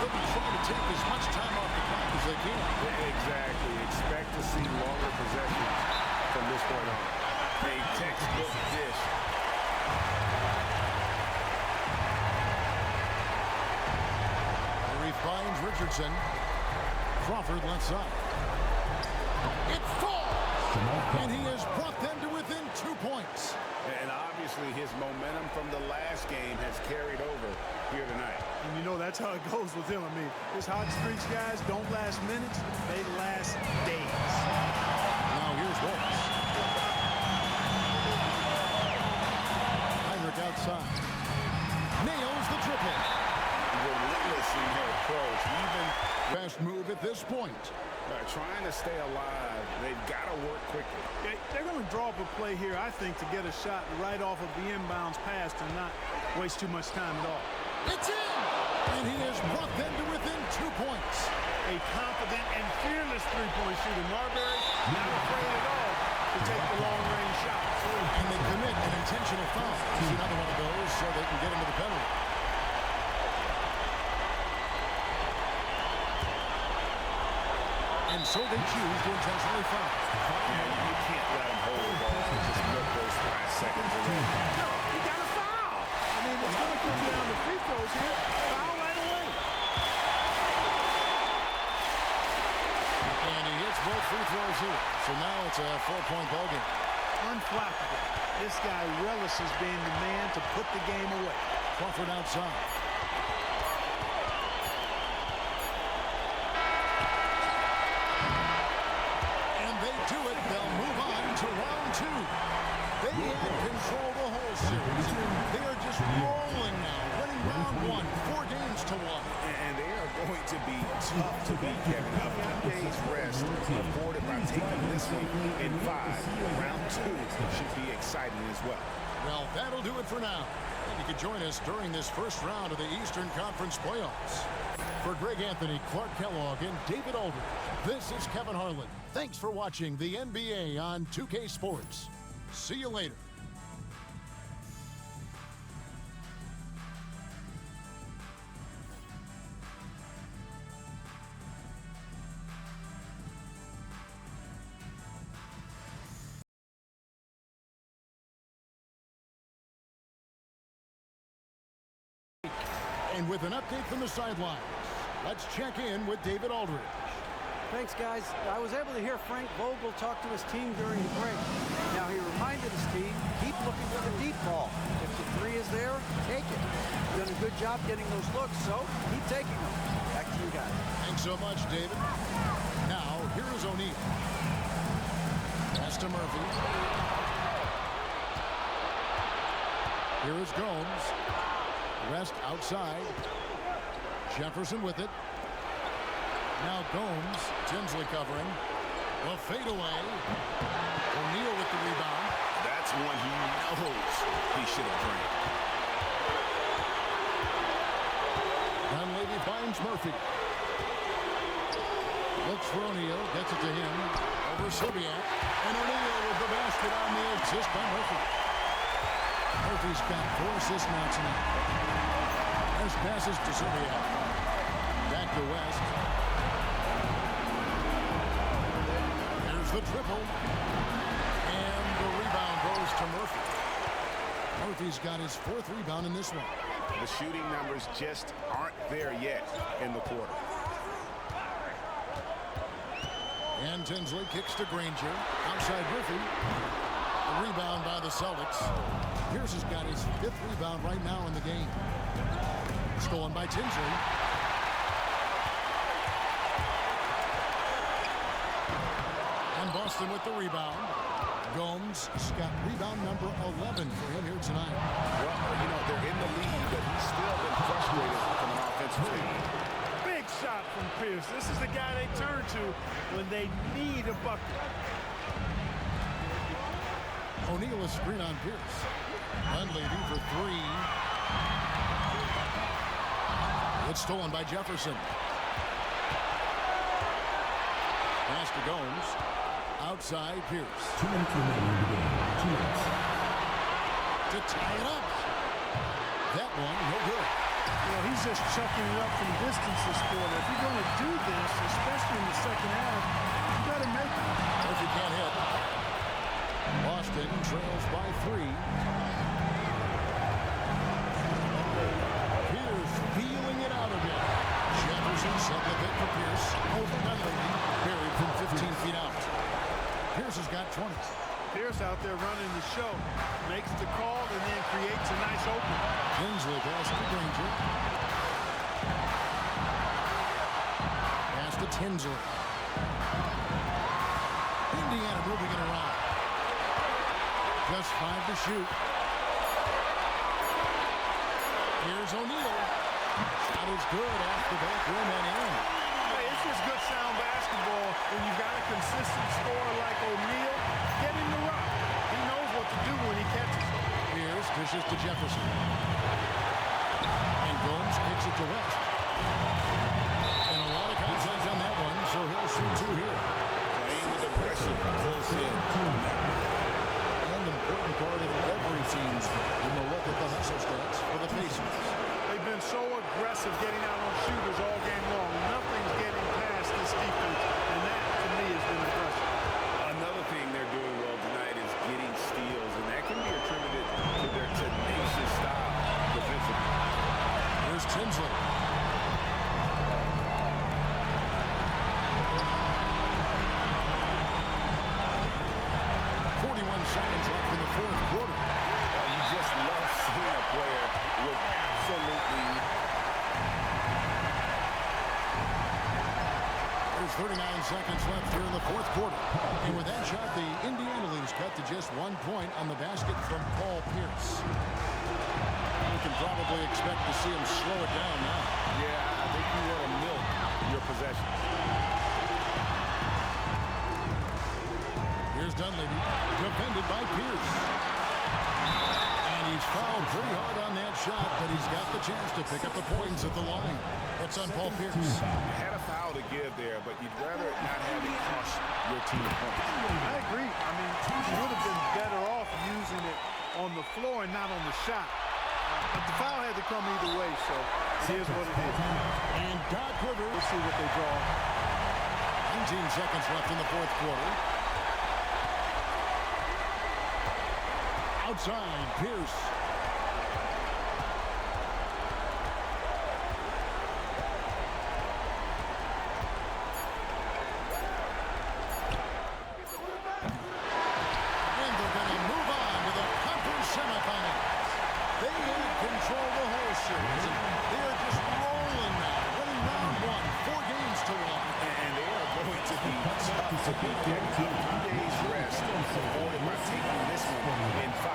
They'll be trying to take as much time off the clock as they can. Exactly. Expect to see longer possessions from this point on. A textbook dish. He finds Richardson. Crawford left side. It falls! And he has brought them to within 2 points. And obviously his momentum from the last game has carried over here tonight. And you know that's how it goes with him. I mean, his hot streaks, guys, don't last minutes. They last days. Now here's Wallace. Heinrich outside. Nails the triple. Relentless in their approach. Even Best move at this point. trying to stay alive, they've got to work quickly. They're going to draw up a play here, I think, to get a shot right off of the inbounds pass and not waste too much time at all. It's in! And he has brought them to within 2 points. A confident and fearless three-point shooter. Marbury not afraid at all to take the long-range shots. And they commit an intentional foul. It's another one of those so they can get into the penalty. And so they choose to intentionally foul. Yeah, you can't let him hold the ball and just milk those 5 seconds away. No, you got to foul. I mean, it's going to come down to free throws here. Foul right away. And he hits both free throws here. So now it's a 4-point ball game. Unflappable. This guy relishes being the man to put the game away. Crawford outside. And they do it. They'll move on to round 2. They had control the whole series. They are just rolling now, winning round 1, 4 games to 1. And they are going to be tough to beat, Kevin. A few days rest afforded by taking this one in 5. Round 2 should be exciting as well. Well, that'll do it for now. And you can join us during this first round of the Eastern Conference playoffs. For Greg Anthony, Clark Kellogg, and David Aldridge, this is Kevin Harlan. Thanks for watching the NBA on 2K Sports. See you later. And with an update from the sidelines, let's check in with David Aldridge. Thanks, guys. I was able to hear Frank Vogel talk to his team during the break. Now, he reminded his team, keep looking for the deep ball. If the 3 is there, take it. You've done a good job getting those looks, so keep taking them. Back to you guys. Thanks so much, David. Now, here is O'Neal. Pass to Murphy. Here is Gomes. Rest outside. Jefferson with it. Now Gomes. Tinsley covering. A fadeaway. O'Neal with the rebound. That's one he knows he should have drained. Dunleavy finds Murphy. Looks for O'Neal. Gets it to him. Over Serbiak. And O'Neal with the basket on the assist by Murphy. Murphy's got 4 assists now tonight. There's passes to Serbiak. Back to West. There's the triple. And the rebound goes to Murphy. Murphy's got his 4th rebound in this one. The shooting numbers just aren't there yet in the quarter. And Tinsley kicks to Granger. Outside Murphy. A rebound by the Celtics. Pierce has got his 5th rebound right now in the game. Stolen by Tinsley. And Boston with the rebound. Gomes has got rebound number 11 for him here tonight. Well, you know, they're in the lead, but he's still been frustrated from an offensive standpoint. Big shot from Pierce. This is the guy they turn to when they need a bucket. O'Neal is screen on Pierce. Dunleavy for 3. It's stolen by Jefferson. Pass to Gomes. Outside Pierce. 2 minutes remaining in the game. 2 minutes. To tie it up. That one, no good. Well, he's just chucking it up from distance this quarter. If you're going to do this, especially in the second half, you got to make it. Murphy can't hit. Boston trails by 3. Pierce feeling it out again. Jefferson set the pick for Pierce. Over Dunleavy. Buried from 15 feet out. Pierce has got 20. Pierce out there running the show. Makes the call and then creates a nice opening. Tinsley pass to Granger. Pass to Tinsley. Indiana moving it around. Just 5 to shoot. Here's O'Neal. Shot is good off the back rim and in. Hey, it's just good sound basketball when you've got a consistent scorer like O'Neal. Get him the rock. He knows what to do when he catches it. Pierce dishes to Jefferson. And Gomes kicks it to to West. And a lot of contact on that one, so he'll shoot two here. Playing with the pressure close in. An important part of every team's when we look at the hustle stats for the Pacers. They've been so aggressive getting out on shooters all game long. Nothing's getting past this defense, and that, to me, has been impressive. Another thing they're doing well tonight is getting steals, and that can be attributed to their tenacious style defensively. Here's Tinsley. 41 seconds left in the fourth quarter. You just love seeing a player with absolutely... There's 39 seconds left here in the fourth quarter. And with that shot, the Indiana leads cut to just 1 point on the basket from Paul Pierce. You can probably expect to see him slow it down now. Yeah, I think you want to milk your possessions. Here's Dunleavy, defended by Pierce. And he's fouled pretty hard on that shot, but he's got the chance to pick up the points at the line. That's on Paul Pierce. You had a foul to give there, but you'd rather not have it cost your team points. I agree. I mean, you would have been better off using it on the floor and not on the shot. But the foul had to come either way, so here's what it is. And Doc Rivers. We'll see what they draw. 19 seconds left in the fourth quarter. Outside, Pierce. And they're going to move on to the conference semifinals. They control the whole series. They are just rolling now, winning round one, 4 games to 1. And they are going to be tough to beat. 2 days rest afforded by taking this one in 5.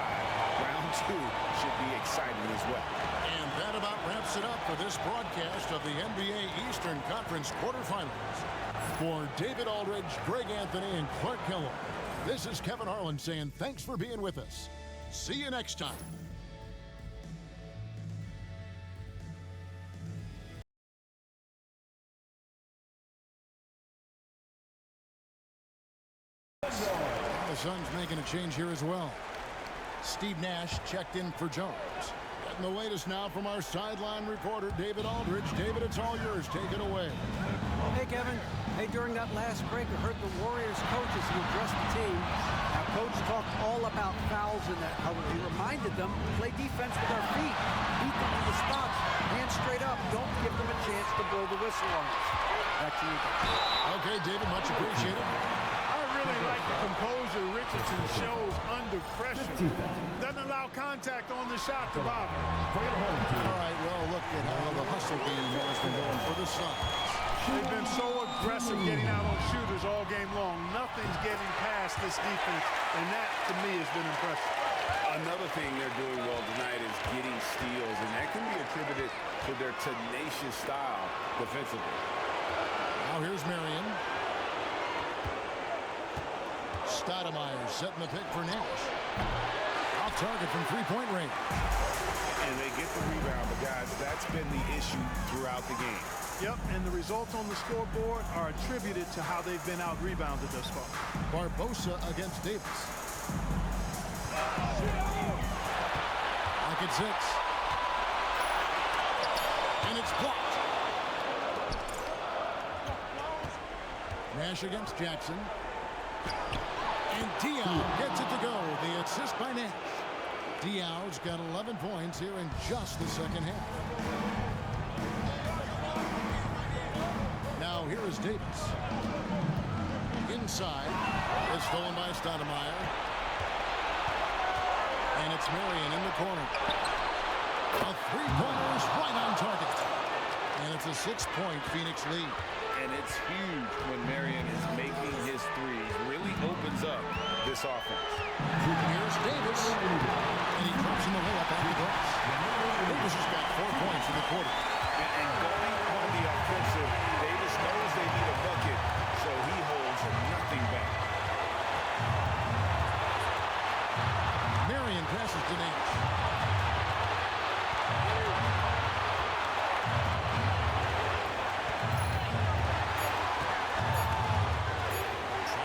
Round 2 should be exciting as well. And that about wraps it up for this broadcast of the NBA Eastern Conference quarterfinals. For David Aldridge, Greg Anthony, and Clark Kellogg, this is Kevin Harlan saying thanks for being with us. See you next time. The Suns making a change here as well. Steve Nash checked in for Jones. Getting the latest now from our sideline reporter, David Aldridge. David, it's all yours. Take it away. Hey, Kevin. Hey, during that last break, I heard the Warriors coaches who addressed the team. Our coach talked all about fouls and that. How he reminded them to play defense with our feet. Beat them to the spots. Hands straight up. Don't give them a chance to blow the whistle on us. Back to you, guys. Okay, David, much appreciated. I really like the composure Richardson shows under pressure. Doesn't allow contact on the shot to bother. All right, well, look at how the hustle game has been going for the Suns. They've been so aggressive getting out on shooters all game long. Nothing's getting past this defense, and that, to me, has been impressive. Another thing they're doing well tonight is getting steals, and that can be attributed to their tenacious style defensively. Now here's Marion. Stoudemire setting the pick for Nash. Off target from three-point range. And they get the rebound, but guys, that's been the issue throughout the game. Yep, and the results on the scoreboard are attributed to how they've been out-rebounded thus far. Barbosa against Davis. Pocket 6. And it's blocked. Nash against Jackson. And Diaw gets it to go. The assist by Nash. Diaw's got 11 points here in just the second half. Now here is Davis. Inside. It's stolen by Stoudemire. And it's Marion in the corner. A three-pointer is right on target. And it's a 6-point Phoenix lead. And it's huge when Marion is making his threes. Really opens up this offense. Here's Davis. And he drops in the layup off the glass. Davis has got 4 points in the quarter. And going on the offensive, Davis knows they need a bucket, so he holds nothing back. Marion passes to Nash.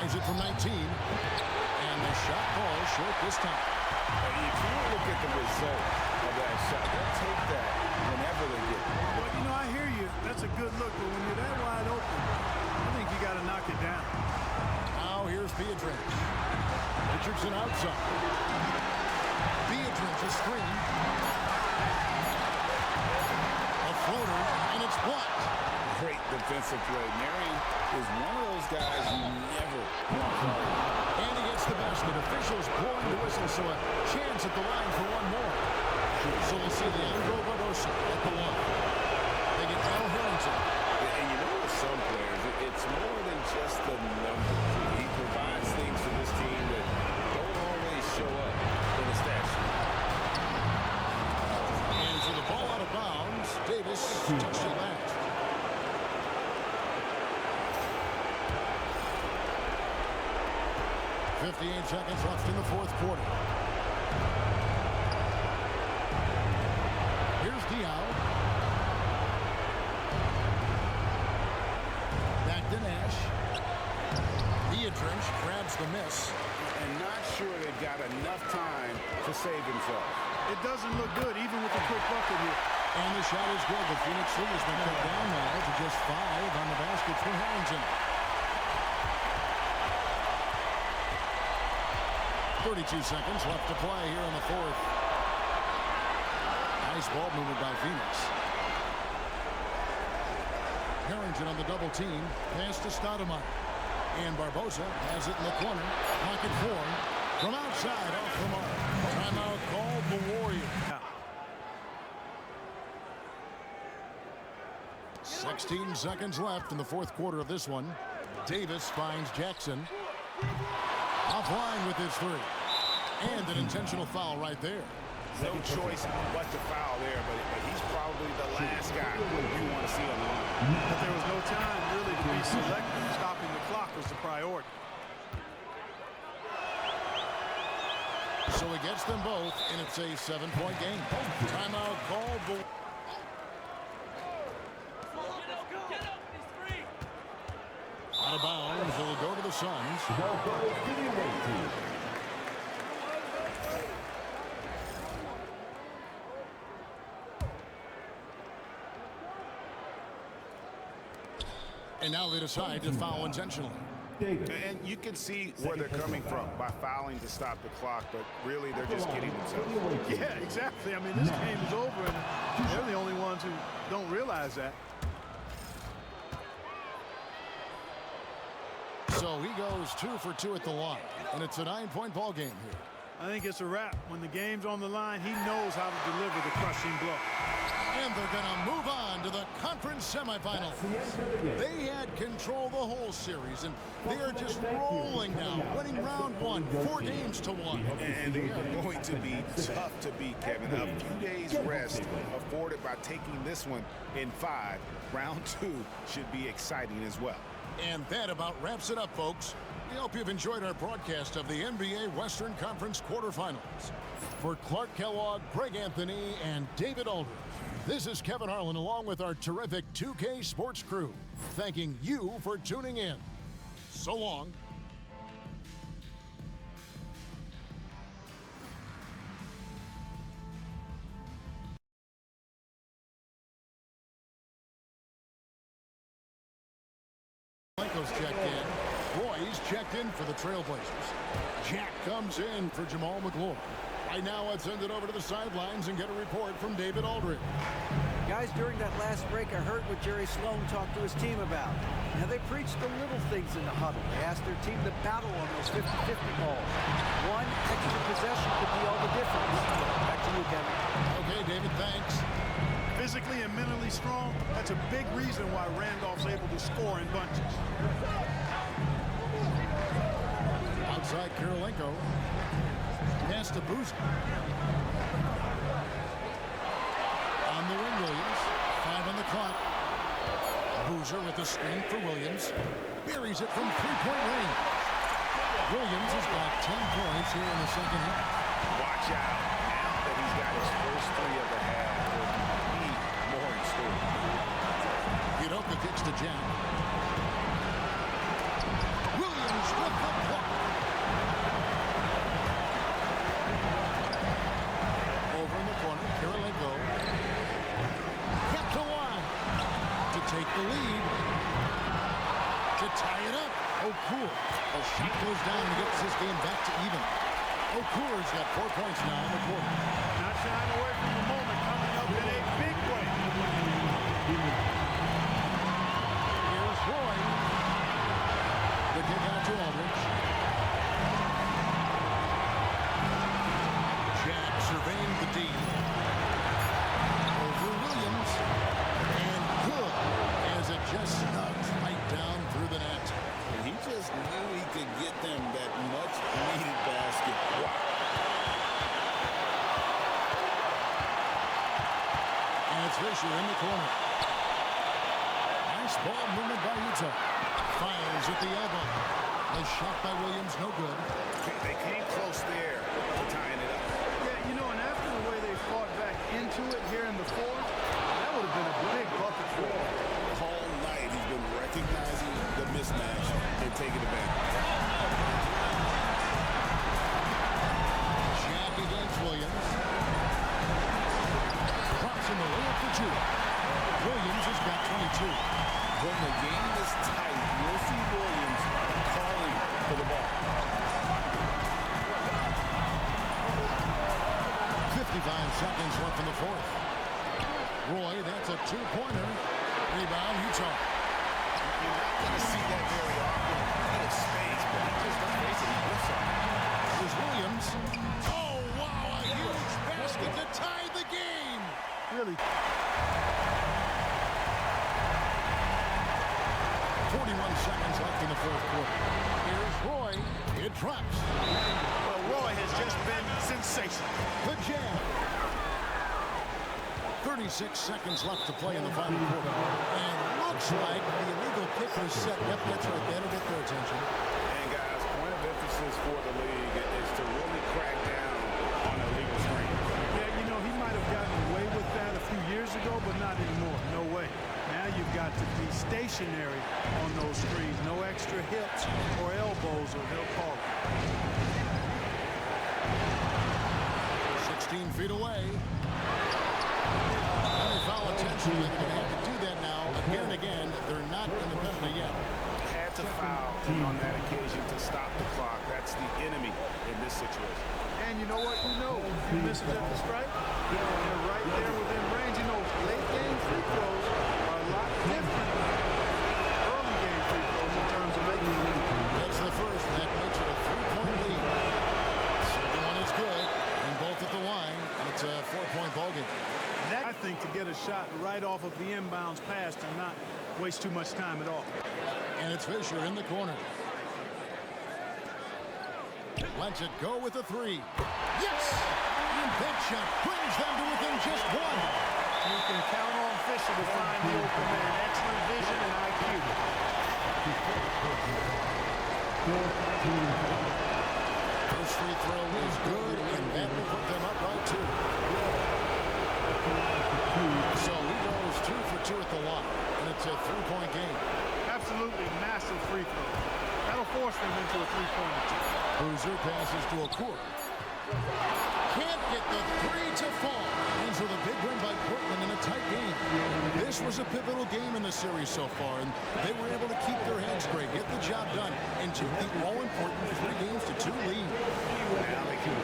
Fires it from 19. And the shot falls short this time. If you look at the result of that shot, they'll take that whenever they get it. Well, you know, I hear you. That's a good look, but when you're that wide open, I think you got to knock it down. Now here's Beatrice. Richardson outside. Beatrice a screen. A floater, and it's blocked. Great defensive play. Marion is one of those guys you never want to play. And he gets the basket. Officials blowing the whistle, so a chance at the line for one more. So we'll see Leandro Barbosa at the line. They get Al Harrington. And you know with some players, it's more than just the numbers. He provides things for this team that don't always show up in the stat sheet. And so the ball out of bounds. Davis touched it last. .58 seconds left in the fourth quarter. Here's Diaw. Back to Nash. Beatrice grabs the miss. And not sure they've got enough time to save themselves. It doesn't look good, even with the quick bucket here. And the shot is good. The Phoenix lead has been cut down now to just 5 on the basket for Harrington. 32 seconds left to play here in the fourth. Nice ball movement by Phoenix. Harrington on the double team. Pass to Stoudemire. And Barbosa has it in the corner. Pocket 4. From outside off the mark. Timeout called the Warriors. 16 seconds left in the fourth quarter of this one. Davis finds Jackson. Offline with his 3. And an intentional foul right there. No choice but to foul there, but he's probably the last guy you want to see on the line. But there was no time really to be selective. Stopping the clock was the priority. So he gets them both, and it's a 7-point game. Timeout called. Out of bounds, it'll go to the Suns. And now they decide to foul intentionally. And you can see where they're coming from by fouling to stop the clock, but really they're just kidding themselves. Yeah, exactly. I mean, this game is over, and they're the only ones who don't realize that. So he goes 2 for 2 at the line, and it's a 9-point ball game here. I think it's a wrap. When the game's on the line, he knows how to deliver the crushing blow. And they're going to move on to the conference semifinals. They had control the whole series, and they are just rolling now, winning round 1, 4 games to 1. And they are going to be tough to beat, Kevin. A few days rest afforded by taking this one in 5. Round 2 should be exciting as well. And that about wraps it up, folks. We hope you've enjoyed our broadcast of the NBA Western Conference quarterfinals. For Clark Kellogg, Greg Anthony, and David Aldridge, this is Kevin Harlan along with our terrific 2K Sports crew, thanking you for tuning in. So long. Lenko's checked in. Roy's checked in for the Trailblazers. Jack comes in for Jamal McLaurin. Right now, let's send it over to the sidelines and get a report from David Aldridge. Guys, during that last break, I heard what Jerry Sloan talked to his team about. Now, they preached the little things in the huddle. They asked their team to battle on those 50-50 balls. One extra possession could be all the difference. Back to you, Kevin. Okay, David, thanks. Physically and mentally strong, that's a big reason why Randolph's able to score in bunches. Outside Kirilenko. Pass to Boozer. On the wing, Williams. 5 on the clock. Boozer with the screen for Williams. Buries it from 3-point range. Williams has got 10 points here in the second half. Watch out. Now that he's got his first 3 of the half, there'll be more in store. Udoka kicks to Jack. Williams with the to tie it up. O'Cool. A shot goes down and gets this game back to even. O'Cool's got 4 points now in the quarter. Not shying away from the moment, coming up in a big way. Here's Roy. The kick out to Aldridge. Jack surveying the D. Over Williams. And good as it just snugs right down through the net. And he just knew he could get them that much-needed basket. Wow. And it's Fisher in the corner. Nice ball movement by Utah. Fires at the elbow. A shot by Williams, no good. They came close there to tying it up. Yeah, you know, and after the way they fought back into it here in the fourth, that would have been a big bucket for him. All night he's been recognizing the mismatch and taking it back. Jack against Williams. Crossing the layup for two. Williams has got 22. When the game is tight, you'll see Williams calling for the ball. 55 seconds left in the fourth. Roy, that's a two-pointer. Rebound, Utah. You're not going to see that very often. Out of space, but he just basically whips on it. Here's Williams. Oh, wow, a huge basket to tie the game. Really. 41 seconds left in the fourth quarter. Here's Roy. It drops. Well, Roy has just been sensational. The jam. 36 seconds left to play in the final quarter. And looks like the illegal kick was set. Yep, that's right. That'll get their attention. And guys, point of emphasis for the league is to really crack down on illegal screens. Yeah, you know, he might have gotten away with that a few years ago, but not anymore. No way. Now you've got to be stationary on those screens. No extra hips or elbows, or they'll call it. 16 feet away. Under foul attention. They're going to have to do that now again and again. They're not in the penalty yet. Had to foul on that occasion to stop the clock. That's the enemy in this situation. And you know what? You know, if he misses at the stripe, they're right there within range. You know, late game free throws are a lot different than early game free throws in terms of making the lead. That's the first. That makes it a 3-point lead. Second one is good. And both at the line. And it's a 4-point ball game. That, I think, to get a shot right off of the inbounds pass and not waste too much time at all. And it's Fisher in the corner. Lets it go with a three. Yes! And that shot brings them to within just one. You can count on Fisher to find the open man. Excellent vision and IQ. First free throw is good, and that will put them up by two. So he goes 2 for 2 at the line, and it's a 3-point game. Absolutely massive free throw. That'll force them into a three-pointer. Boozer passes to O'Cool. Can't get the three to fall. Ends with a big win by Portland in a tight game. This was a pivotal game in the series so far, and they were able to keep their heads straight, get the job done, and took the all-important 3-2 lead. Now they can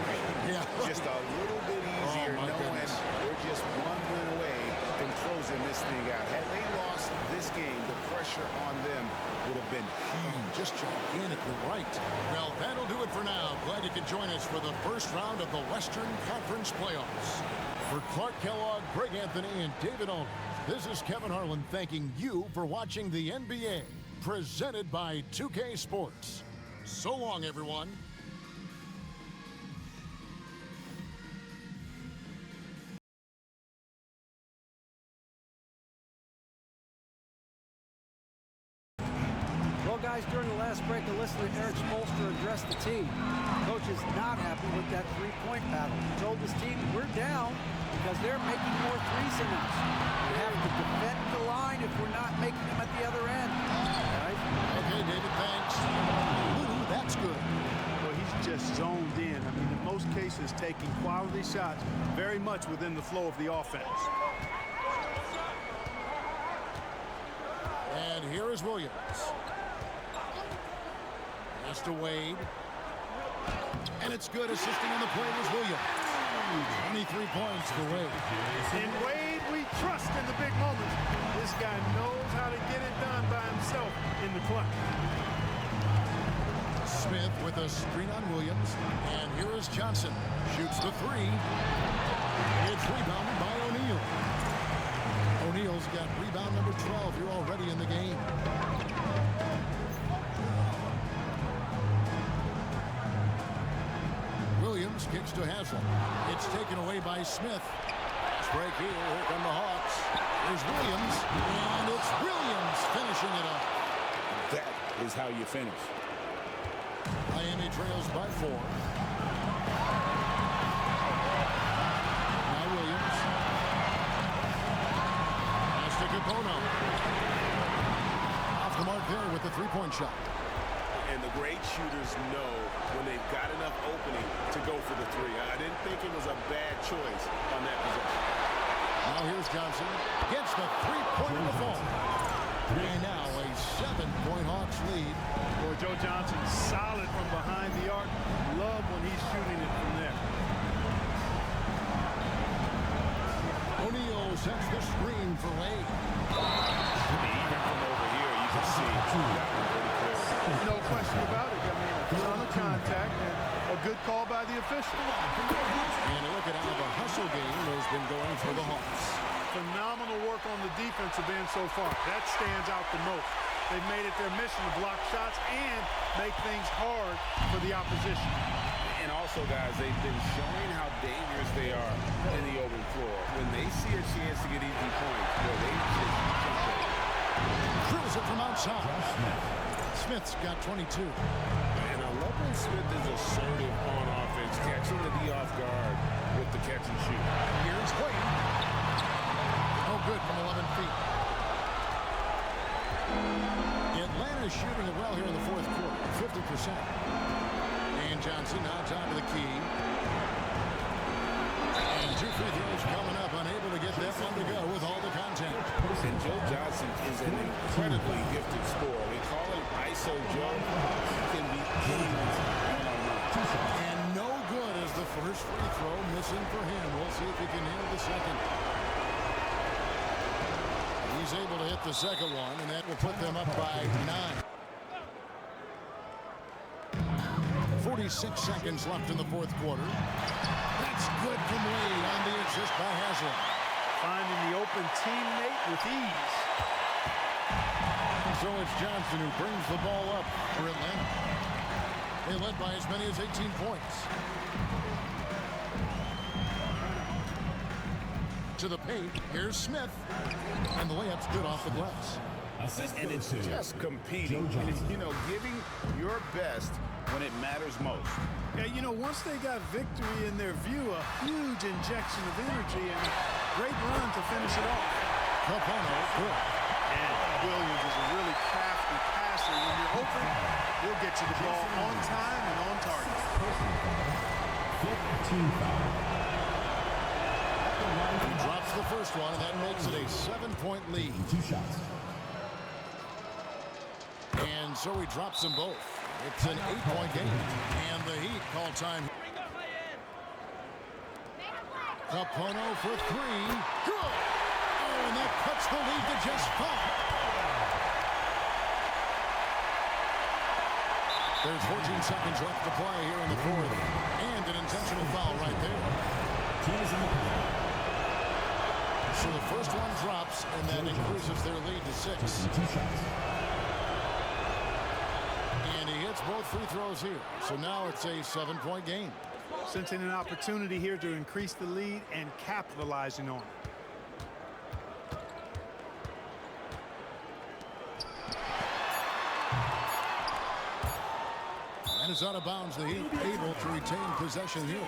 Yeah. just a little bit easier knowing goodness. they're just one win away from closing this thing out. Had they lost this game, the pressure on them would have been huge. Just gigantic, you're right. Well, that'll do it for now. Glad you could join us for the first round of the Western Conference playoffs. For Clark Kellogg, Greg Anthony, and David Aldridge, this is Kevin Harlan thanking you for watching the NBA, presented by 2K Sports. So long, everyone. Well, guys, during the last break, a listener, Eric Spolster, addressed the team. Coach is not happy with that three-point battle. He told his team, we're down because they're making more threes than us. We have to defend the line if we're not making them at the other end. Right? Okay, David, thanks. Ooh, that's good. Well, he's just zoned in. I mean, in most cases, taking quality shots very much within the flow of the offense. And here is Williams. Pass to Wade. And it's good. Assisting on the play was Williams. 23 points for Wade. In Wade, we trust in the big moments. This guy knows how to get it done by himself in the clutch. Smith with a screen on Williams. And here is Johnson. Shoots the three. It's rebounded by O'Neal. O'Neal's got rebound number 12 here already in the game. Williams kicks to Haslem. It's taken away by Smith. Fast break here. Here come the Hawks. Here's Williams. And it's Williams finishing it up. That is how you finish. Miami trails by 4. Now Williams. Pass to Capono. Off the mark there with the three-point shot. And the great shooters know when they've got enough opening to go for the three. I didn't think it was a bad choice on that possession. Now here's Johnson. Gets the three-pointer to fall. And now a 7-point Hawks lead. Boy, Joe Johnson solid from behind the arc. Love when he's shooting it from there. O'Neal sets the screen for Wade. Even from over here, you can see that one pretty clear. No question about it. I mean, a ton of contact and a good call by the official. And look at how the hustle game has been going for the Hawks. Phenomenal work on the defensive end so far. That stands out the most. They've made it their mission to block shots and make things hard for the opposition. And also, guys, they've been showing how dangerous they are in the open floor. When they see a chance to get easy points, well, they just jump it. Drills it from outside. Smith's got 22. And I love when Smith is assertive on offense, catching the D off guard with the catch and shoot. Here's Wade. No good from 11 feet. Atlanta's shooting it well here in the fourth quarter, 50%. And Johnson now top of the key. And 2 free throws coming up, unable to get that one to go with all the contact. And Joe Johnson is an incredibly gifted scorer. They call him ISO Joe. He can be anyone's one-on-one. And no good as the first free throw missing for him. We'll see if he can handle the second. He's able to hit the second one, and that will put them up by 9. 46 seconds left in the fourth quarter. That's good from Wade on the assist by Haslem. Finding the open teammate with ease. So it's Johnson who brings the ball up for Atlanta. They led by as many as 18 points. To the paint, here's Smith. And the layup's good off the glass. And it's just competing. And it's, giving your best when it matters most. Yeah, once they got victory in their view, a huge injection of energy and a great run to finish it off. Capono, good. And Williams is a really crafty passer. When you're open, he'll get you the ball on time and on target. 15 foul. He drops the first one, and that makes it a 7-point lead. 2 shots. And so he drops them both. It's an 8-point game. And the Heat call time. Capono for 3. Good! Oh, and that cuts the lead to just 5. There's 14 seconds left to play here in the fourth. And an intentional foul right there. So the first one drops, and that increases their lead to 6. 2 shots. And he hits both free throws here. So now it's a 7-point game. Sensing an opportunity here to increase the lead and capitalizing on it. And it's out of bounds. The Heat able to retain possession here.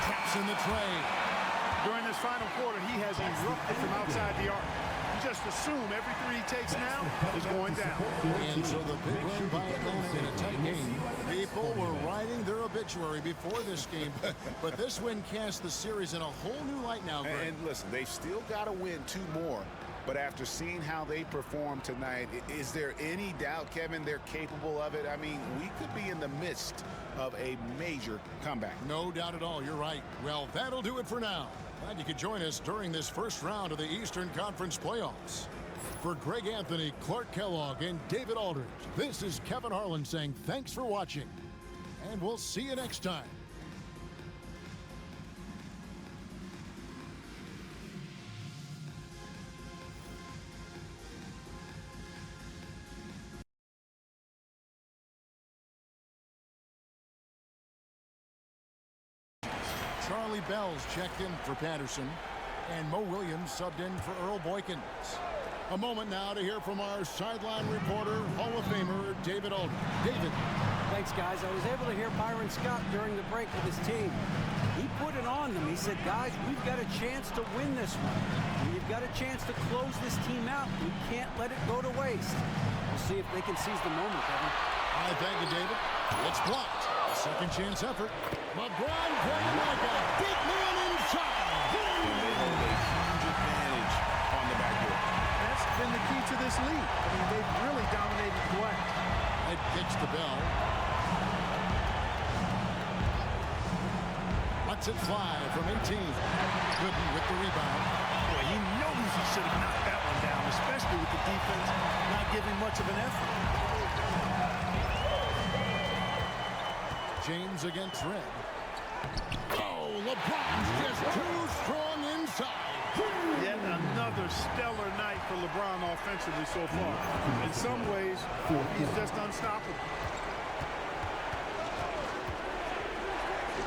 Taps in the tray. During this final quarter, he has erupted from outside the arc. You just assume every three he takes now is going down. And so the big win by Atlanta in a tight game. People were writing their obituary before this game, but this win casts the series in a whole new light now, Greg. And listen, they've still got to win 2 more. But after seeing how they performed tonight, is there any doubt, Kevin, they're capable of it? I mean, we could be in the midst of a major comeback. No doubt at all. You're right. Well, that'll do it for now. Glad you could join us during this first round of the Eastern Conference playoffs. For Greg Anthony, Clark Kellogg, and David Aldridge, this is Kevin Harlan saying thanks for watching, and we'll see you next time. Charlie Bell's checked in for Patterson, and Mo Williams subbed in for Earl Boykins. A moment now to hear from our sideline reporter, Hall of Famer David Aldridge. David. Thanks, guys. I was able to hear Byron Scott during the break with his team. He put it on them. He said, guys, we've got a chance to win this one. We've got a chance to close this team out. We can't let it go to waste. We'll see if they can seize the moment, Kevin. All right, thank you, David. It's blocked. Second chance effort. LeBron playing like a big man inside. And they hold a huge advantage on the backboard. That's been the key to this league. I mean, they've really dominated the glass. Head kicks the bell. Lets it fly from 18. Gooden with the rebound. Boy, he knows he should have knocked that one down, especially with the defense not giving much of an effort. James against Red. Oh, LeBron's just too strong inside. Yet another stellar night for LeBron offensively so far. In some ways, he's just unstoppable.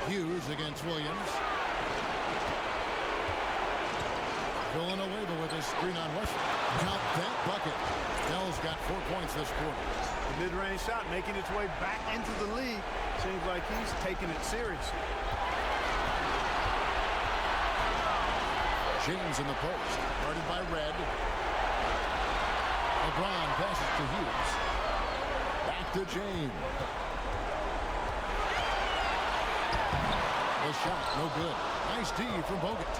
Hughes against Williams. Villanueva with his screen on Russell. Count that bucket. Dell's got 4 points this quarter. The mid-range shot making its way back into the league. Seems like he's taking it seriously. James in the post. Guarded by Red. LeBron passes to Hughes. Back to James. The shot, no good. Nice D from Bogut.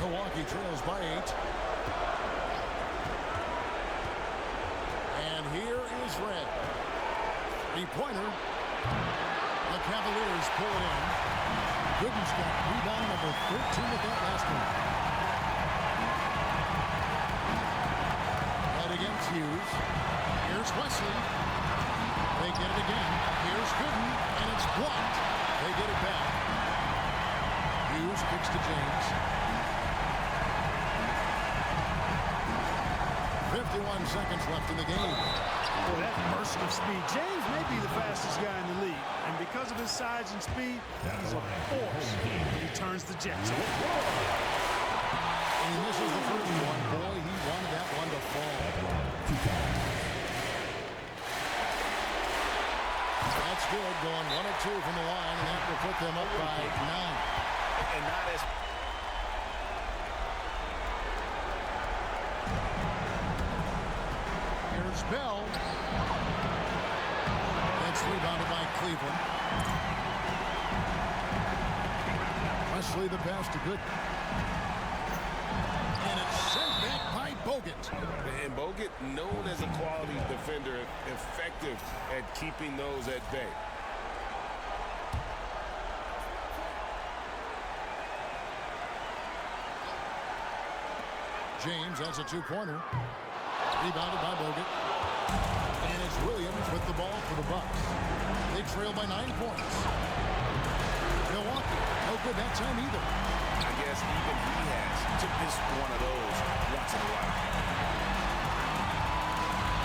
Milwaukee trails by 8. And here is Red. 3-pointer. The Cavaliers pull it in. Gooden's got rebound number 13 with that last one. Red against Hughes. Here's Wesley. They get it again. Here's Gooden, and it's blocked. They get it back. Hughes kicks to James. 51 seconds left in the game. Boy, that burst of speed. James may be the fastest guy in the league. And because of his size and speed, he's a force when he turns the Jets on. And this is the first one. Boy, he wanted that one to fall. That's good. Going 1 of 2 from the line, and that will put them up by 9. And not as... Here's Bell. That's rebounded by Cleveland. Wesley the pass to Good. And it's sent back by Bogut. And Bogut, known as a quality defender, effective at keeping those at bay. James has a 2-pointer. Rebounded by Bogut. And it's Williams with the ball for the Bucks. They trail by 9 points. Milwaukee, no good that time either. I guess even he has to miss one of those once in a while.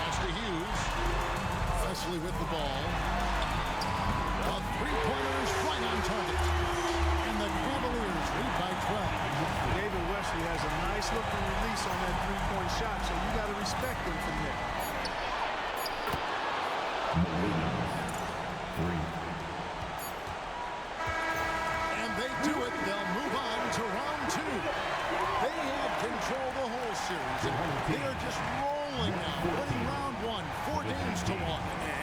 Pass to Hughes. Wesley with the ball. A 3-pointer is right on target. And the Cavaliers lead by 12. David Wesley has a nice looking release on that 3-point shot, so you got to respect him from there. And they do it. They'll move on to round 2. They have control the whole series. And they are just rolling now, winning round one, 4 games to 1.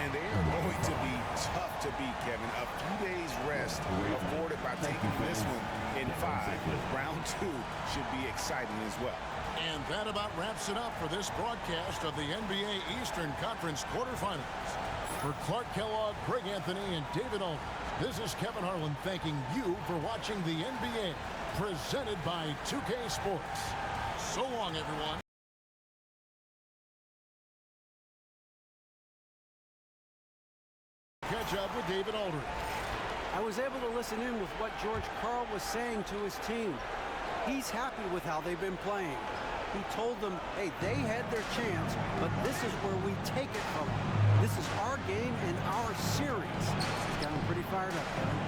And they are going to be tough to beat, Kevin. A few days rest afforded by taking this one in 5. Round 2 should be exciting as well. And that about wraps it up for this broadcast of the NBA Eastern Conference quarterfinals. For Clark Kellogg, Greg Anthony, and David Aldridge, this is Kevin Harlan thanking you for watching the NBA, presented by 2K Sports. So long, everyone. Catch up with David Aldridge. I was able to listen in with what George Karl was saying to his team. He's happy with how they've been playing. He told them, hey, they had their chance, but this is where we take it from them. This is our game and our series. He's got him pretty fired up, Kevin.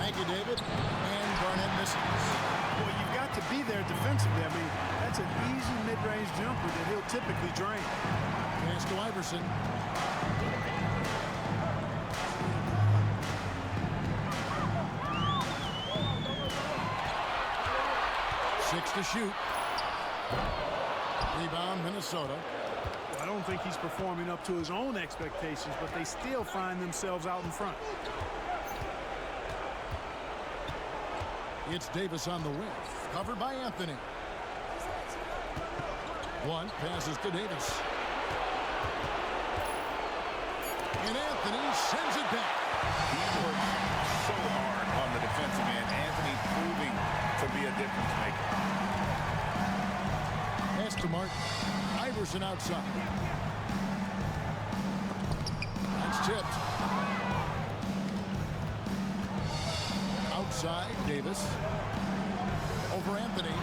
Thank you, David. And Garnett misses. Well, you've got to be there defensively. I mean, that's an easy mid-range jumper that he'll typically drain. Pass to Iverson. Six to shoot. Rebound, Minnesota. I don't think he's performing up to his own expectations, but they still find themselves out in front. It's Davis on the wing. Covered by Anthony. One passes to Davis. And Anthony sends it back. He works so hard on the defensive end. Anthony proving to be a difference maker. Pass to Martin. Iverson outside. That's tipped. Outside, Davis. Over Anthony.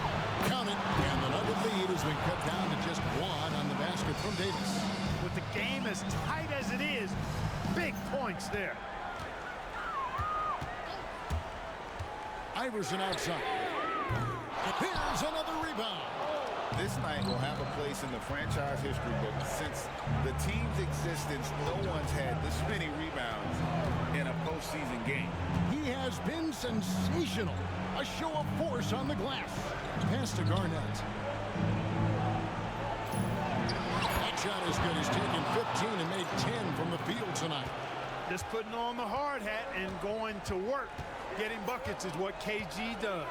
Count it. And the Nugget lead has been cut down to just 1 on the basket from Davis. With the game as tight as it is, big points there. Iverson outside. Here's another rebound. This night will have a place in the franchise history book. Since the team's existence, no one's had this many rebounds in a postseason game. He has been sensational. A show of force on the glass. Pass to Garnett. That shot is good. He's taken 15 and made 10 from the field tonight. Just putting on the hard hat and going to work. Getting buckets is what KG does.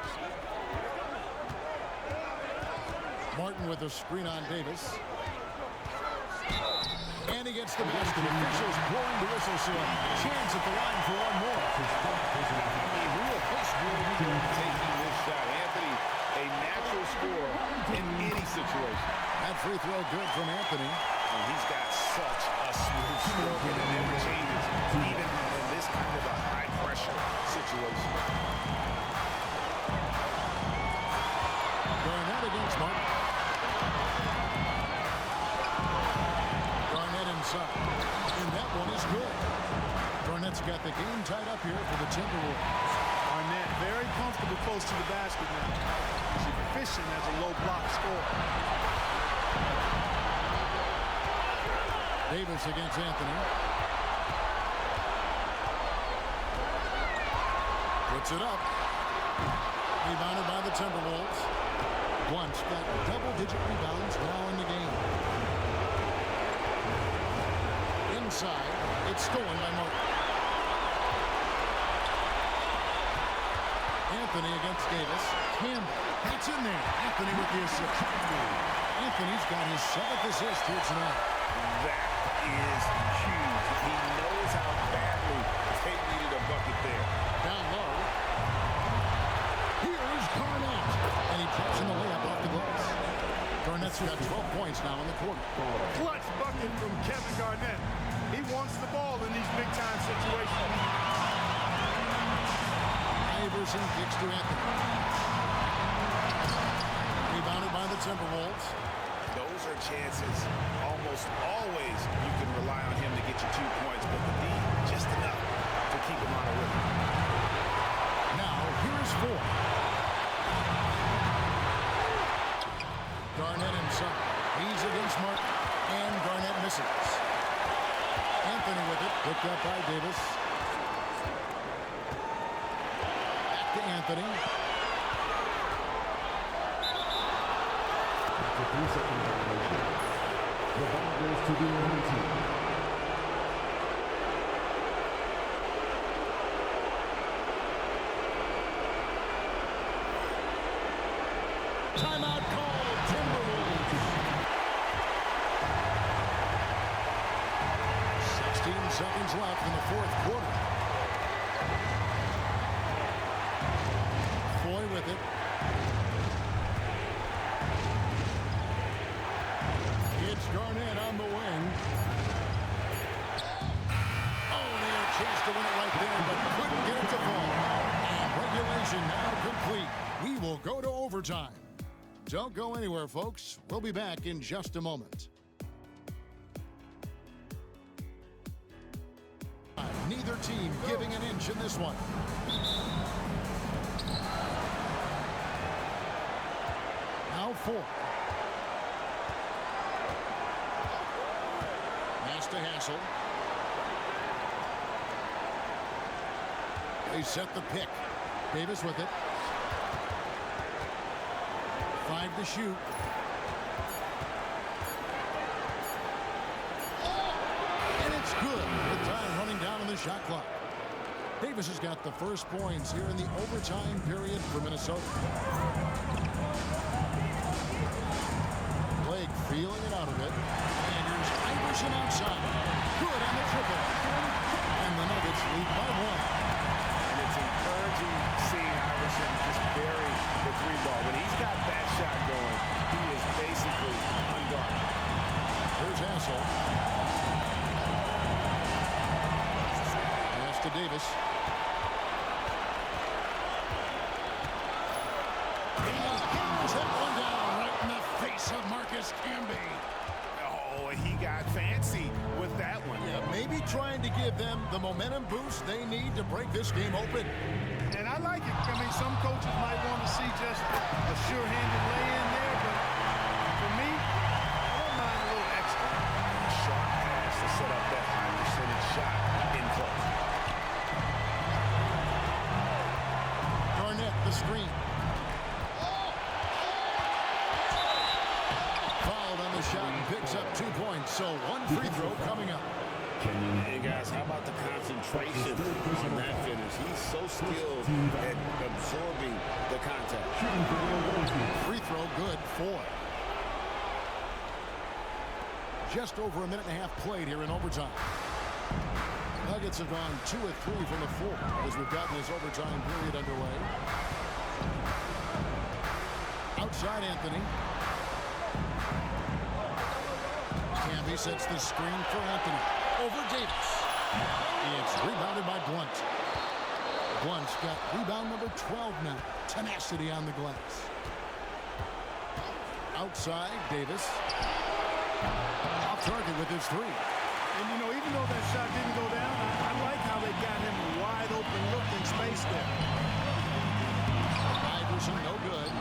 Martin with a screen on Davis. And he gets the basket. Officials blowing the whistle, so a chance at the line for one more. A real taking this shot. Anthony, a natural scorer in any situation. That free throw good from Anthony. And he's got such a smooth stroke, and it never changes, even in this kind of a high-pressure situation. Garnett against Martin. Garnett inside. And that one is good. Garnett's got the game tied up here for the Timberwolves. Garnett very comfortable close to the basket now. He's efficient as a low block scorer. Davis against Anthony. Puts it up. Rebounded by the Timberwolves. Once got double-digit rebounds now in the game. Inside, it's stolen by Martin. Anthony against Davis. Campbell, that's in there. Anthony with the assist. Anthony's got his 7th assist here tonight. That is huge. He knows how badly they needed a bucket there. Down low. Here's Garnett. And he drops in the layup off the glass. Garnett's got 12 points now in the quarter. Clutch bucket from Kevin Garnett. He wants the ball in these big-time situations. Iverson kicks to Anthony. Rebounded by the Timberwolves. Those are chances. Almost always you can rely on him to get you 2 points, but the D, just enough to keep him on a rhythm. Now, here's 4. Garnett inside. He's against Martin, and Garnett misses. Anthony with it, picked up by Davis. Back to Anthony. That's a 3-second violation. The ball goes to the enemy team. Timeout called, Timberwolves. 16 seconds left in the fourth quarter. Foy with it. It's Garnett on the wing. Oh, they had a chance to win it right there, but couldn't get it to fall. And regulation now complete. We will go to overtime. Don't go anywhere, folks. We'll be back in just a moment. Neither team giving an inch in this one. Now 4. Pass to Hassel. They set the pick. Davis with it. 5 to shoot. And it's good. With time running down on the shot clock. Davis has got the first points here in the overtime period for Minnesota. Blake feeling it out of it. And here's Iverson outside. Good on the triple. And the Nuggets lead by 1. And it's encouraging seeing Iverson just bury the 3-ball. When he's got that shot going, he is basically unguarded. Here's Hassel. Pass to Davis. He hammers that one down right in the face of Marcus Camby. Oh, he got fancy with that one. Yeah, maybe trying to give them the momentum boost they need to break this game open. And I like it. I mean, some coaches might want to see just a sure-handed lay-in there, but for me, I don't mind a little extra. A sharp pass to set up that high percentage shot in close. Garnett, the screen. Fouled on the shot and picks up 2 points, so 1 free throw coming up. Hey, guys, how about the concentration on that finish? He's so skilled at absorbing the contact. Free throw good, 4. Just over a minute and a half played here in overtime. Nuggets have gone 2 of 3 from the 4 as we've gotten this overtime period underway. Outside Anthony. Camby sets the screen for Anthony. Over Davis. It's rebounded by Blunt. Blunt's got rebound number 12 now. Tenacity on the glass. Outside, Davis. Off target with his 3. And, you know, even though that shot didn't go down, I like how they got him a wide open look in space there. Iverson, no good.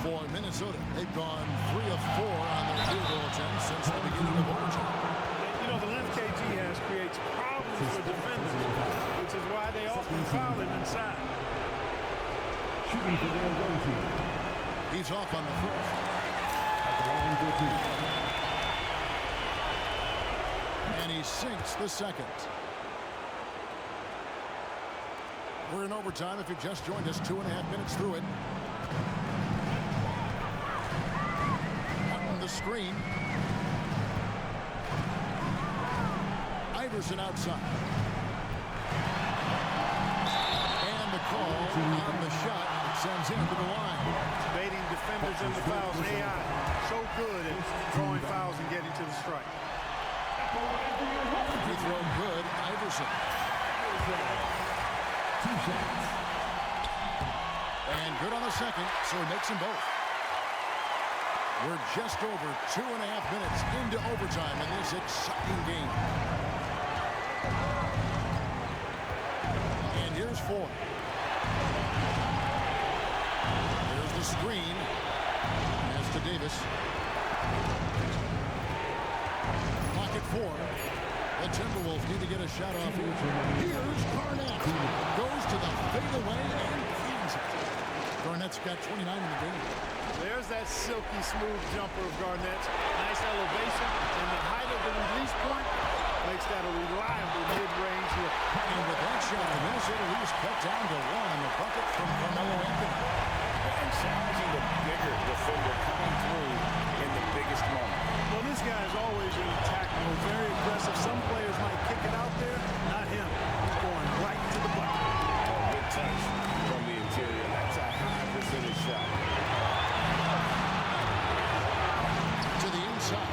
For Minnesota, they've gone 3 of 4 on their field goal attempts since the beginning of overtime. You know, the length KG has creates problems for defenders, which is why they often foul him inside. Shooting for the away team. He's off on the first. At the line for 2. And he sinks the second. We're in overtime if you've just joined us, 2.5 minutes through it. Hutton the screen. Iverson outside. And the call on the shot sends him to the line. Baiting defenders in the fouls. AI, so good at drawing fouls and getting to the strike. Free throw good, Iverson. 2 shots. And good on the second, so he makes them both. We're just over 2.5 minutes into overtime in this exciting game. And here's 4. There's the screen. Pass to Davis. Pocket 4. The Timberwolves need to get a shot off here. Here's Garnett. Goes to the fadeaway and cleans it. Garnett's got 29 in the game. There's that silky smooth jumper of Garnett's. Nice elevation, and the height of the release point makes that a reliable mid-range look. And with that shot, the Minnesota Leafs cut down to 1 on the bucket from Carmelo Anthony. And challenging the bigger defender coming through in the biggest moment. Well, this guy is always really tactical, very aggressive. Some players might kick it out there, not him. He's going right to the bucket. Oh, good touch from the interior. That's a high percentage shot. To the inside.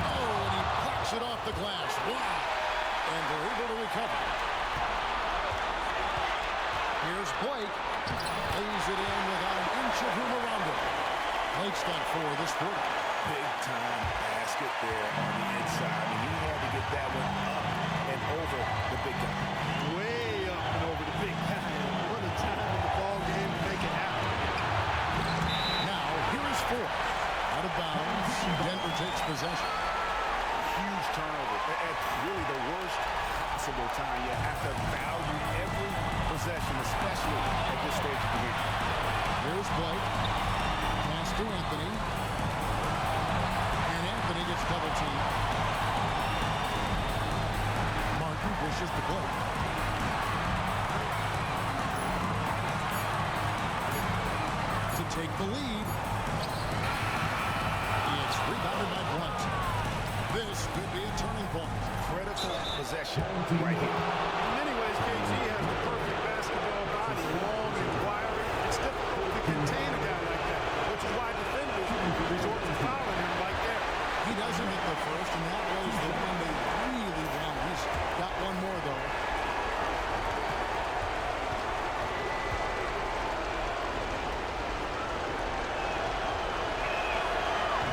Oh, and he plucks it off the glass. Wow. And they're able to recover. Here's Blake. Lays it in without an inch of room around him. Blake's got 4 this quarter. Big time basket there on the inside, and he had to get that one up and over the big guy. Way up and over the big guy. What a time in the ball game to make it happen. Now, here is 4. Out of bounds. Denver takes possession. Huge turnover at really the worst possible time. You have to value every possession, especially at this stage of the game. Here's Blake. Pass to Anthony. And Anthony gets double teamed. Martin pushes the Blake. To take the lead. It's rebounded by Blunt. This could be a turning point. Critical possession right here. In many ways, KG has the perfect basketball body, long and wiry. It's difficult to contain a guy like that, which is why defenders resort to fouling him like that. He doesn't hit the first, and that was the one they really wanted. He's got one more, though.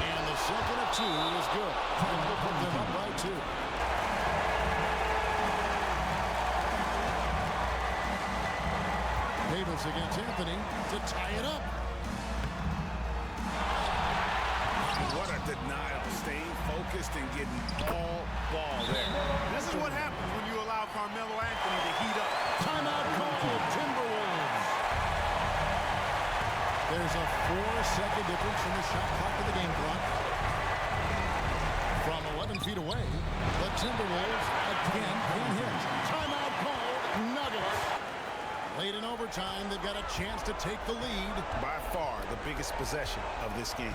And the second of 2 is good. And we'll put them up by 2. Davis against Anthony to tie it up. What a denial, staying focused and getting all ball there. This is what happens when you allow Carmelo Anthony to heat up. Timeout call, Timberwolves. There's a 4-second difference from the shot clock to the game clock. From 11 feet away, the Timberwolves again can hit. Timeout call, Nuggets. Late in overtime, they've got a chance to take the lead. By far the biggest possession of this game.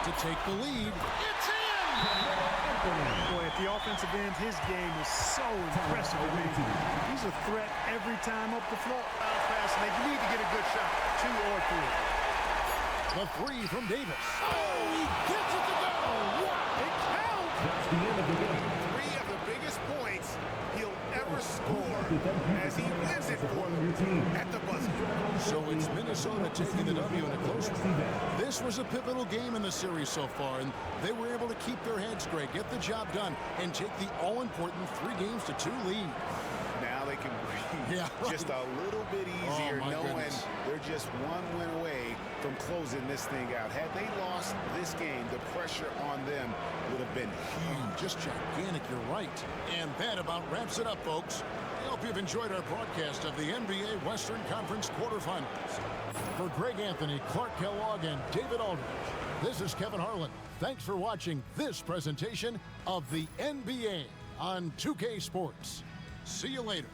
To take the lead. It's in! Boy, at the offensive end, his game is so impressive to me. He's a threat every time up the floor. Pass, and you need to get a good shot, 2 or 3. The 3 from Davis. Oh, he gets it to go! It counts! That's the end of the game. 3 of the biggest points he'll ever score as he wins it for them at the buzzer. So it's Minnesota taking the W in a close one. This was a pivotal game in the series so far, and they were able to keep their heads straight, get the job done, and take the all-important 3-2 lead. Now they can breathe just a little bit easier, knowing goodness. they're just 1 win away from closing this thing out. Had they lost this game, the pressure on them would have been huge. Just gigantic, you're right. And that about wraps it up, folks. I hope you've enjoyed our broadcast of the NBA Western Conference quarterfinals. For Greg Anthony, Clark Kellogg, and David Aldridge, this is Kevin Harlan. Thanks for watching this presentation of the NBA on 2K Sports. See you later.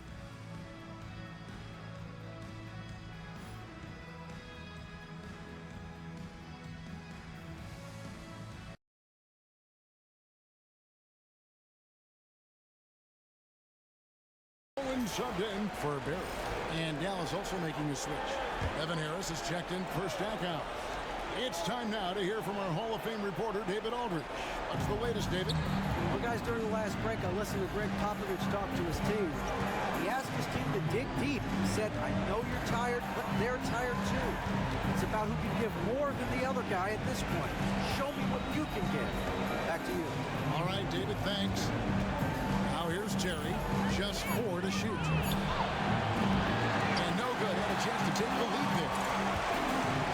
Subbed in for Barry. And Dallas also making a switch. Evan Harris is checked in for Stackhouse. It's time now to hear from our Hall of Fame reporter, David Aldridge. What's the latest, David? Well, guys, during the last break, I listened to Greg Popovich talk to his team. He asked his team to dig deep. He said, I know you're tired, but they're tired too. It's about who can give more than the other guy at this point. Show me what you can give. Back to you. All right, David, thanks. Now here's Terry. Just 4 to shoot. And no good. Had a chance to take the lead there.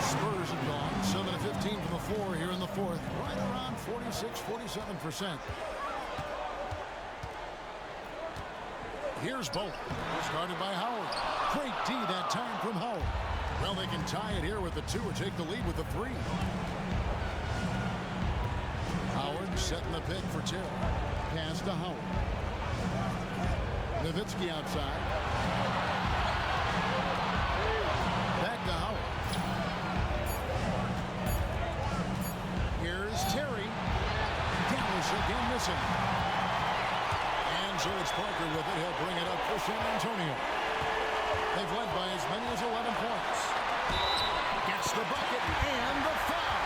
Spurs have gone 7-15 from the 4 here in the fourth. Right around 46-47%. Here's Bolt. Started by Howard. Great D that time from Howard. Well, they can tie it here with the 2 or take the lead with the 3. Howard setting the pick for Terry. Pass to Howard. Nowitzki outside. Back to Howard. Here's Terry. Dallas again missing. And so it's Parker with it. He'll bring it up for San Antonio. They've led by as many as 11 points. Gets the bucket and the foul.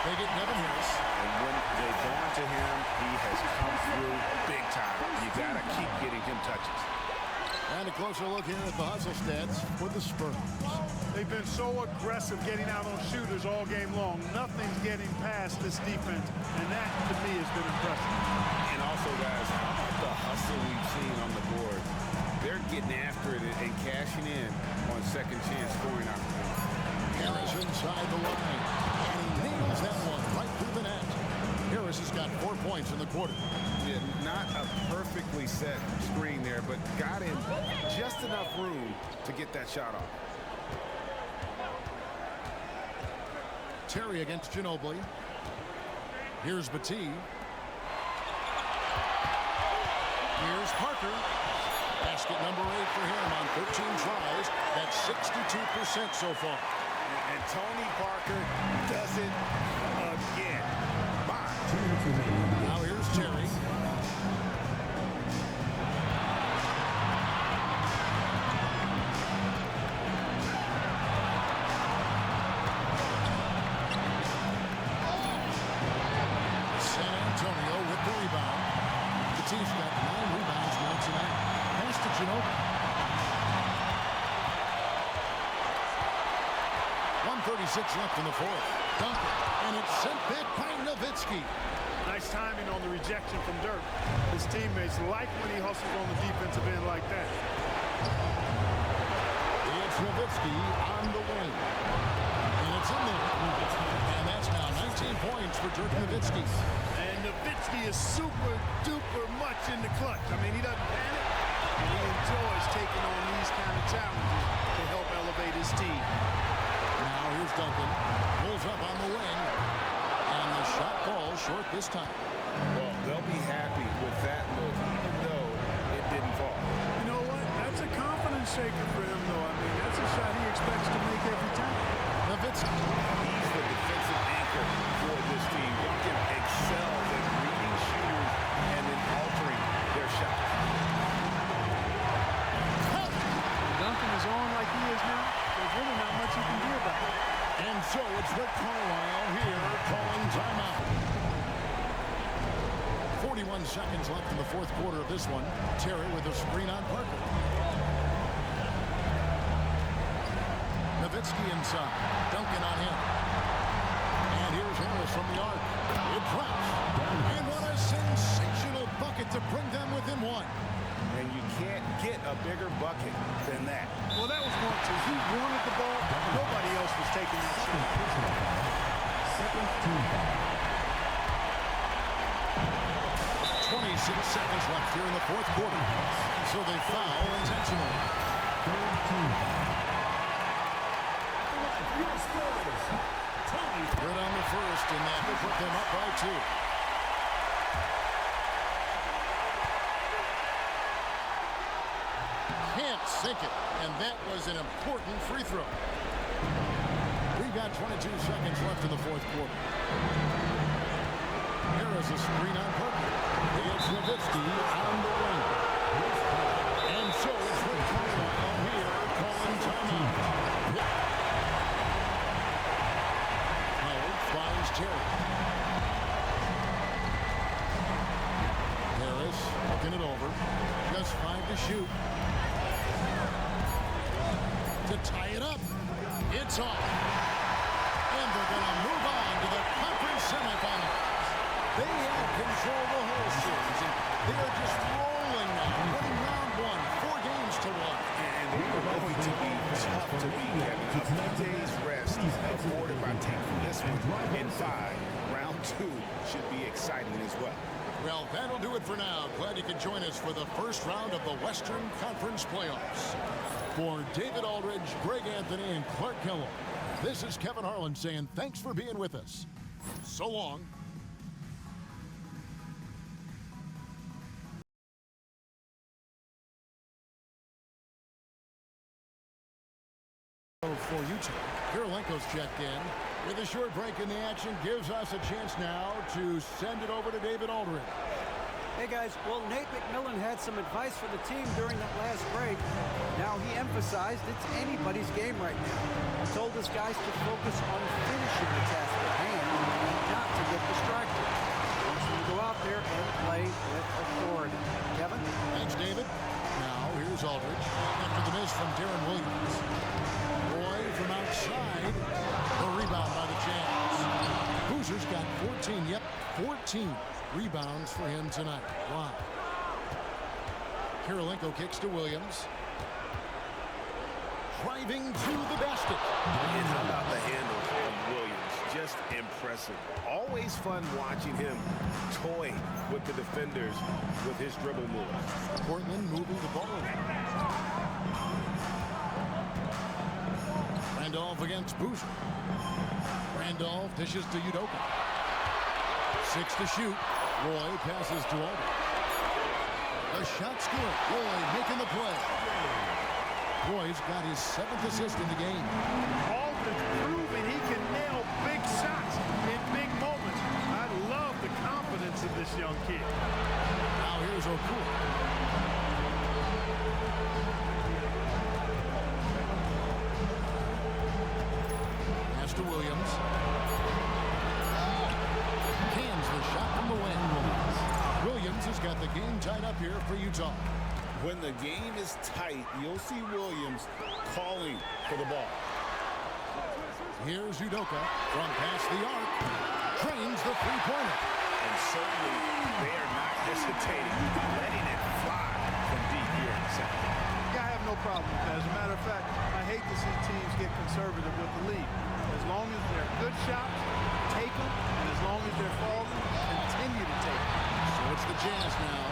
They get Devin Harris. And when they've gone to him, he has come through big time. You got to keep getting him touches. And a closer look here at the hustle stats for the Spurs. They've been so aggressive getting out on shooters all game long. Nothing's getting past this defense, and that, to me, has been impressive. And also, guys, how about the hustle we've seen on the board? They're getting after it and cashing in on second chance scoring opportunities. Harris inside the line. And he nails that one right through the net. Harris has got 4 points in the quarter. Yeah, not a perfectly set screen there, but got in just enough room to get that shot off. Terry against Ginobili. Here's Batie. Here's Parker. Basket number 8 for him on 13 tries. That's 62% so far. And Tony Parker does it again. Now here's Terry. San Antonio with the rebound. Batiste got 9 rebounds now tonight. Pass to Ginobili. 1:36 left in the fourth. Duncan, and it's sent back by Nowitzki. Nice timing on the rejection from Dirk. His teammates like when he hustles on the defensive end like that. It's Nowitzki on the wing. And it's in there. And that's now 19 points for Dirk Nowitzki. And Nowitzki is super duper much in the clutch. I mean, he doesn't panic, and he enjoys taking on these kind of challenges to help elevate his team. Now here's Duncan. Pulls up on the wing. And the shot falls short this time. Well, they'll be happy with that move, even though it didn't fall. You know what? That's a confidence shaker for him, though. I mean, that's a shot he expects to make every time. Nowitzki. He's the defensive anchor for this team. Duncan excels at reading shooters and then altering their shots. Duncan is on like he is now. There's really not much you can do about it. And so it's Rick Carlisle here calling timeout. 41 seconds left in the fourth quarter of this one. Terry with a screen on Parker. Nowitzki inside. Duncan on him. And here's Harris from the arc. It drops. And what a sensational bucket to bring them within 1. And you can't get a bigger bucket than that. Well, that was one, too. He wanted the ball. Nobody else was taking that shot. 26 seconds left here in the fourth quarter. So they foul intentionally. Good on the first, and that will put them up by 2. Can't sink it, and that was an important free throw. We've got 22 seconds left in the fourth quarter. Here is a screen on Parker. It's Nowitzki on the wing. And so it's Rick Carlisle here calling timeout. Howard finds Terry. Harris looking it over. Just 5 to shoot. To tie it up. It's off. And they're going to move on to the conference semifinals. They have control the whole series. And they are just rolling now. Winning round 1, 4 games to 1. And they are going to be tough to beat, Kevin. A few days rest he's afforded by taking this one in 5. Round 2 should be exciting as well. Well, that'll do it for now. Glad you could join us for the first round of the Western Conference Playoffs. For David Aldridge, Greg Anthony, and Clark Kellogg, this is Kevin Harlan saying thanks for being with us. So long. For Utah, Kirilenko's checked in. With a short break in the action, gives us a chance now to send it over to David Aldridge. Hey guys, well, Nate McMillan had some advice for the team during that last break. Now he emphasized it's anybody's game right now. He told his guys to focus on finishing the task at hand and not to get distracted. He wants them to go out there and play with authority. Kevin? Thanks, David. Now, here's Aldridge. After the miss from Darren Williams. Roy from outside. The rebound by the Jazz. Boozer's got 14. Yep, 14 rebounds for him tonight. Wow. Kirilenko kicks to Williams. Driving to the basket. And how about the handle of Williams? Just impressive. Always fun watching him toy with the defenders with his dribble moves. Portland moving the ball. Randolph against Boozer. Randolph dishes to Udoka. 6 to shoot. Roy passes to Aldridge. The shot's good. Roy making the play. Roy's got his 7th assist in the game. Aldridge proving he can nail big shots in big moments. I love the confidence of this young kid. Now here's O'Kool. Pass to Williams. Cans the shot from the wing. Williams has got the game tied up here for Utah. When the game is tight, you'll see Williams calling for the ball. Here's Udoka from past the arc. Trains the three-pointer. And certainly they are not hesitating, letting it fly from deep here in the second. I have no problem with that. As a matter of fact, I hate to see teams get conservative with the lead. As long as they're good shots, take them. And as long as they're falling, continue to take them. So it's the Jazz now.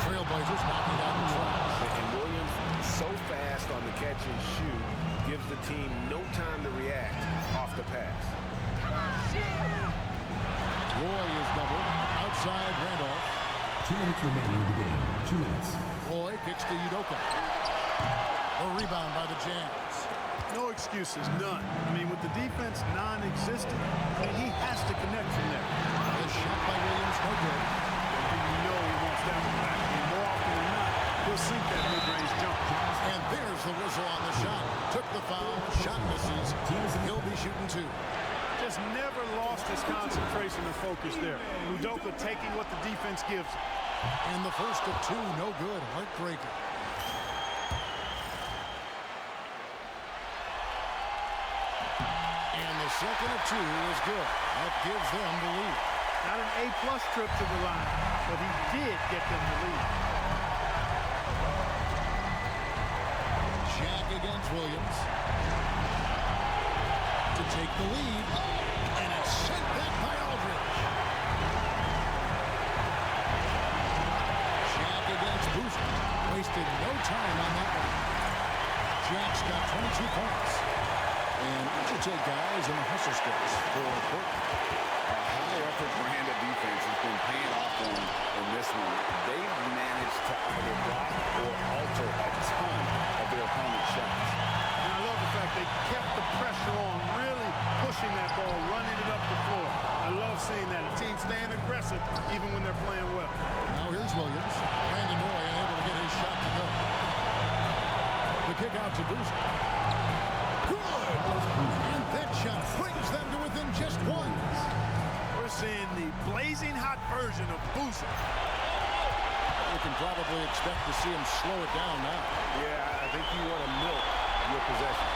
Trailblazers knocking down the tries. And Williams, so fast on the catch and shoot, gives the team no time to react off the pass. Roy is doubled. Outside Randolph. 2 minutes remaining in the game. 2 minutes. Roy kicks to Udoka. A rebound by the Jazz. No excuses, none. I mean, with the defense non-existent, he has to connect from there. The shot by Williams, no good. You know he wants that one back. And more often than not, he'll sink that mid-range jump. And there's the whistle on the shot. Took the foul, shot misses. He'll be shooting 2. Just never lost his concentration and focus there. Udoka taking what the defense gives him. And the first of 2, no good. Heartbreaker. And the second of 2 is good. That gives them the lead. Not an A-plus trip to the line, but he did get them the lead. Jack against Williams. To take the lead. And it's sent back by Aldridge. Jack against Boozer. Wasted no time on that one. Jack's got 22 points. And what you take guys in the hustle skills for Portland. A high-effort brand of defense has been paying off in this one. They've managed to either block or alter a ton of their opponent's shots. And I love the fact they kept the pressure on, really pushing that ball, running it up the floor. I love seeing that. A team staying aggressive even when they're playing well. Now here's Williams. Brandon Roy unable to get his shot to go. The kick out to Boozer. Good! And that shot brings them to within just 1. We're seeing the blazing hot version of Boozer. You can probably expect to see him slow it down now. Yeah, I think you want to milk your possession.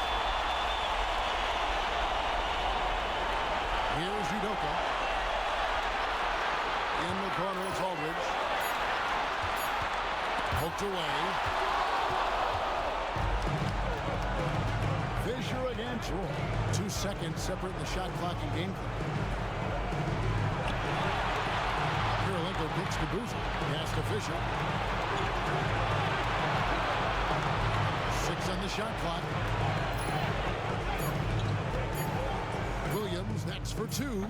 Here's Udoka. In the corner, it's Aldridge. Poked away. Frazier again. 2 seconds separating the shot clock and game clock. Kirilenko kicks to Boozer. Pass to Fisher. 6 on the shot clock. Williams, that's for 2. And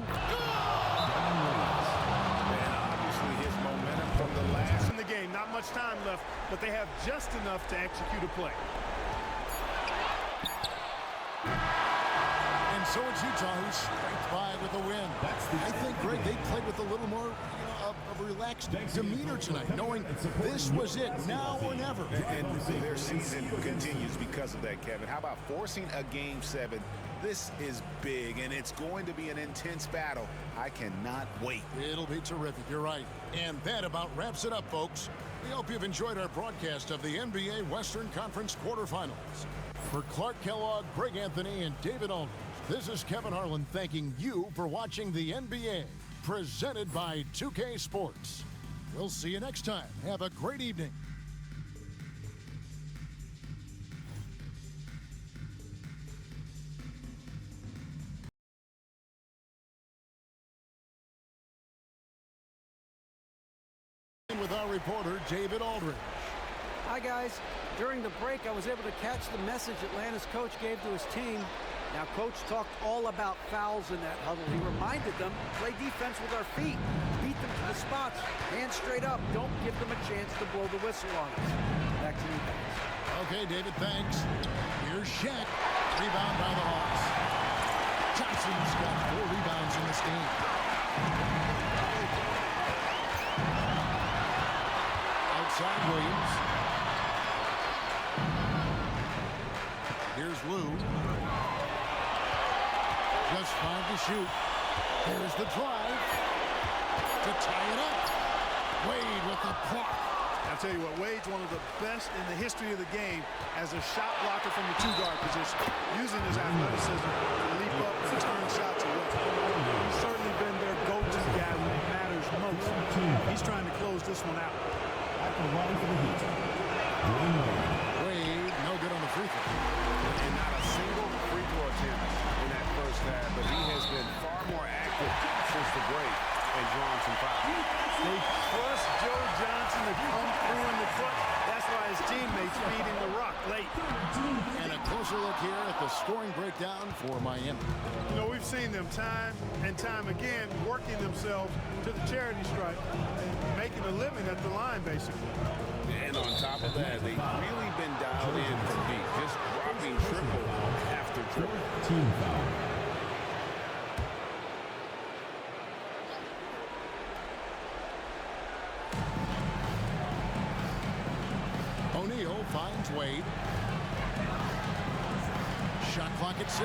obviously his momentum from the last in the game. Not much time left, but they have just enough to execute a play. And so it's Utah who scraped by with a win. I think, Greg, they played with a little more of a relaxed demeanor tonight, knowing this was it, now or never. And their season continues because of that, Kevin. How about forcing a Game 7? This is big, and it's going to be an intense battle. I cannot wait. It'll be terrific. You're right. And that about wraps it up, folks. We hope you've enjoyed our broadcast of the NBA Western Conference quarterfinals. For Clark Kellogg, Greg Anthony, and David Aldridge, this is Kevin Harlan thanking you for watching the NBA, presented by 2K Sports. We'll see you next time. Have a great evening. With our reporter, David Aldridge. Hi, guys. During the break, I was able to catch the message Atlanta's coach gave to his team. Now, Coach talked all about fouls in that huddle. He reminded them, play defense with our feet. Beat them to the spots. Hands straight up. Don't give them a chance to blow the whistle on us. Back to you guys. Okay, David, thanks. Here's Shaq. Rebound by the Hawks. Johnson's got 4 rebounds in this game. Outside Williams. Here's Lou. Just 5 to shoot. Here's the drive to tie it up. Wade with the block. I'll tell you what, Wade's one of the best in the history of the game as a shot blocker from the 2-guard position, using his athleticism to leap up and turn shots away. He's certainly been their go-to guy when it matters most. He's trying to close this one out. Wade, no good on the free throw. And not a single free throw attempt in that first half, but he has been far more active since the break and drawn some fouls. They trust Joe Johnson to come through in the clutch. That's why his teammates feed him the rock late. And a closer look here at the scoring breakdown for Miami. You know, we've seen them time and time again working themselves to the charity stripe and making a living at the line, basically. And on top of that, they've really been dialed in from deep, just dropping triple after triple. Team foul. O'Neal finds Wade. Shot clock at 6.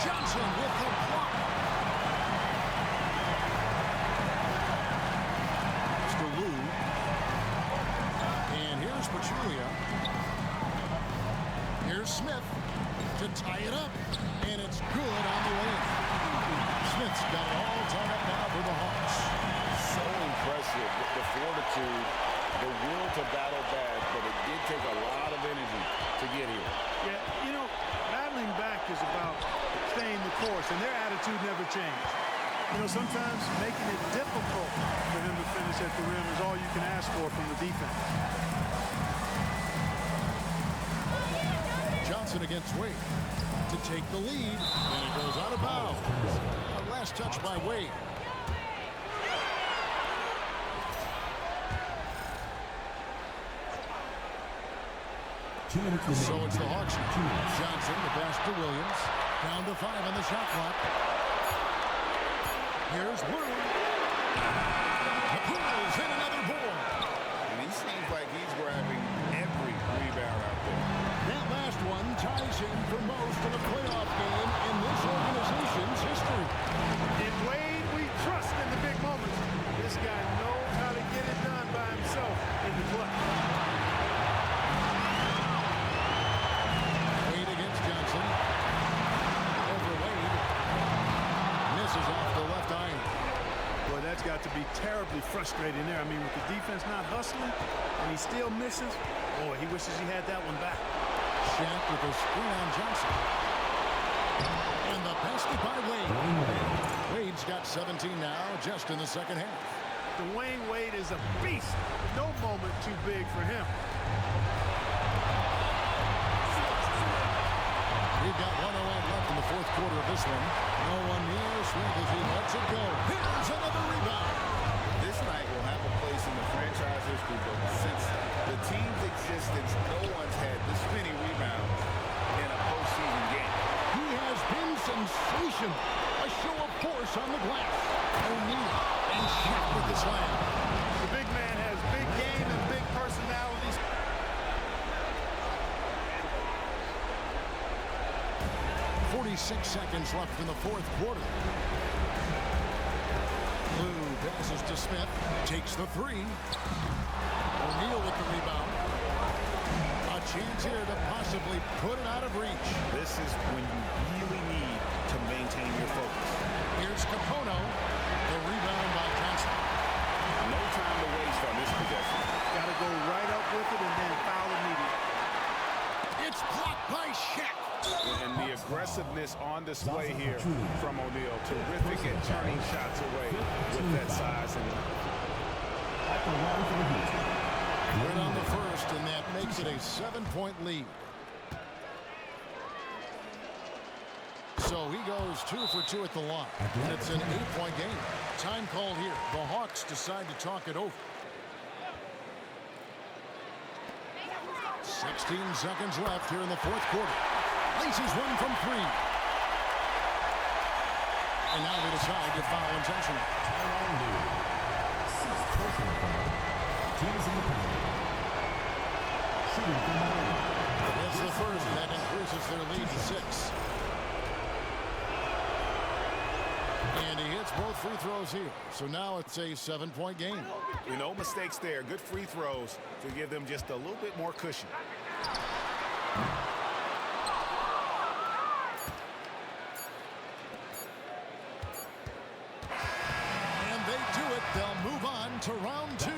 Johnson with the block. To Lou. And here's Pachulia. Here's Smith to tie it up. And it's good on the way. Smith's got it all tied up now for the Hawks. So impressive, the fortitude, the will to battle back, but it did take a lot of energy to get here. Yeah, you know, battling back is about staying the course, and their attitude never changed. You know, sometimes making it difficult for him to finish at the rim is all you can ask for from the defense. Johnson against Wade to take the lead, and it goes out of bounds. A last touch by Wade. So it's the Hawks. Johnson, the pass to Williams. Down to 5 on the shot clock. Here's Lou. The pulls in another board. And he seems like he's grabbing every rebound out there. That last one ties him for most in a playoff game in this organization's history. In Wade, we trust in the big moments. This guy knows how to get it done by himself in the clutch. Wade against Johnson. Over Wade. Misses off the left iron. Boy, that's got to be terribly frustrating there. I mean, with the defense not hustling and he still misses, boy, he wishes he had that one back. Shaq with a screen on Johnson. And the basket by Wade. Wade's got 17 now, just in the second half. Dwayne Wade is a beast. No moment too big for him. We've got 1:08 left in the fourth quarter of this one. No one near Smith as he lets it go. Here's another rebound. This night will have a place in the franchise history book. Since the team's existence, no one's had this many rebounds in a postseason game. He has been sensational. A show of force on the glass. O'Neal and Shaq with the slam. The big man has big game and big personalities. 46 seconds left in the fourth quarter. Lou passes to Smith. Takes the three. O'Neal with the rebound. A chance here to possibly put it out of reach. This is when you really need to maintain your focus. Here's Capono. The rebound by Johnson. No time to waste on this possession. Got to go right up with it and then foul immediately. It's blocked by Shaq. And the aggressiveness on display here from O'Neal. Terrific at turning shots away with that size. And Right on the first, and that makes it a 7-point lead. So he goes 2 for 2 at the line, and it's an 8-point game. Time called here. The Hawks decide to talk it over. 16 seconds left here in the fourth quarter. Laces one from 3. And now they decide to foul intentionally. That's the first, and that increases their lead to 6. And he hits both free throws here. So now it's a 7-point game. no mistakes there. Good free throws to give them just a little bit more cushion. They'll move on to round 2.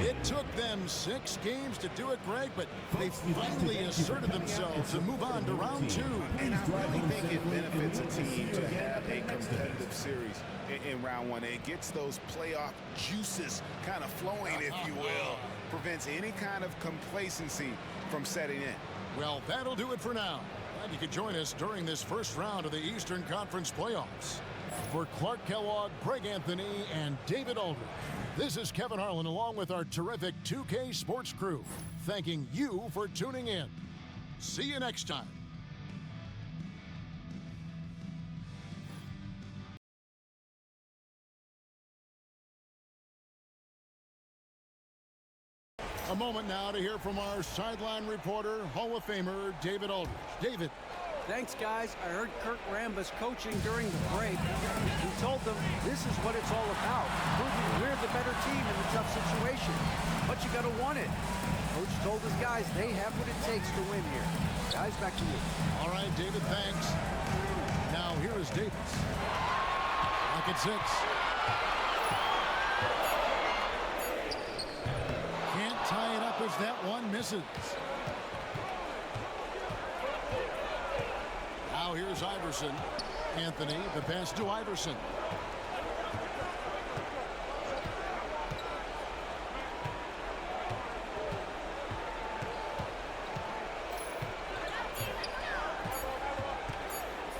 It took them 6 games to do it, Greg, but they finally asserted themselves and move on to round 2. And I really think it benefits a team to have a competitive series in round 1. It gets those playoff juices kind of flowing, if you will. Prevents any kind of complacency from setting in. Well, that'll do it for now. Glad you could join us during this first round of the Eastern Conference playoffs. For Clark Kellogg, Greg Anthony, and David Aldridge, this is Kevin Harlan along with our terrific 2K Sports crew, thanking you for tuning in. See you next time. A moment now to hear from our sideline reporter, Hall of Famer David Aldridge. David. Thanks, guys. I heard Kurt Rambis coaching during the break. He told them this is what it's all about, proving we're the better team in a tough situation. But you got to want it. Coach told his guys they have what it takes to win here. Guys, back to you. All right, David, thanks. Now here is Davis. Back at 6. Can't tie it up as that one misses. Now here's Iverson. Anthony, the pass to Iverson.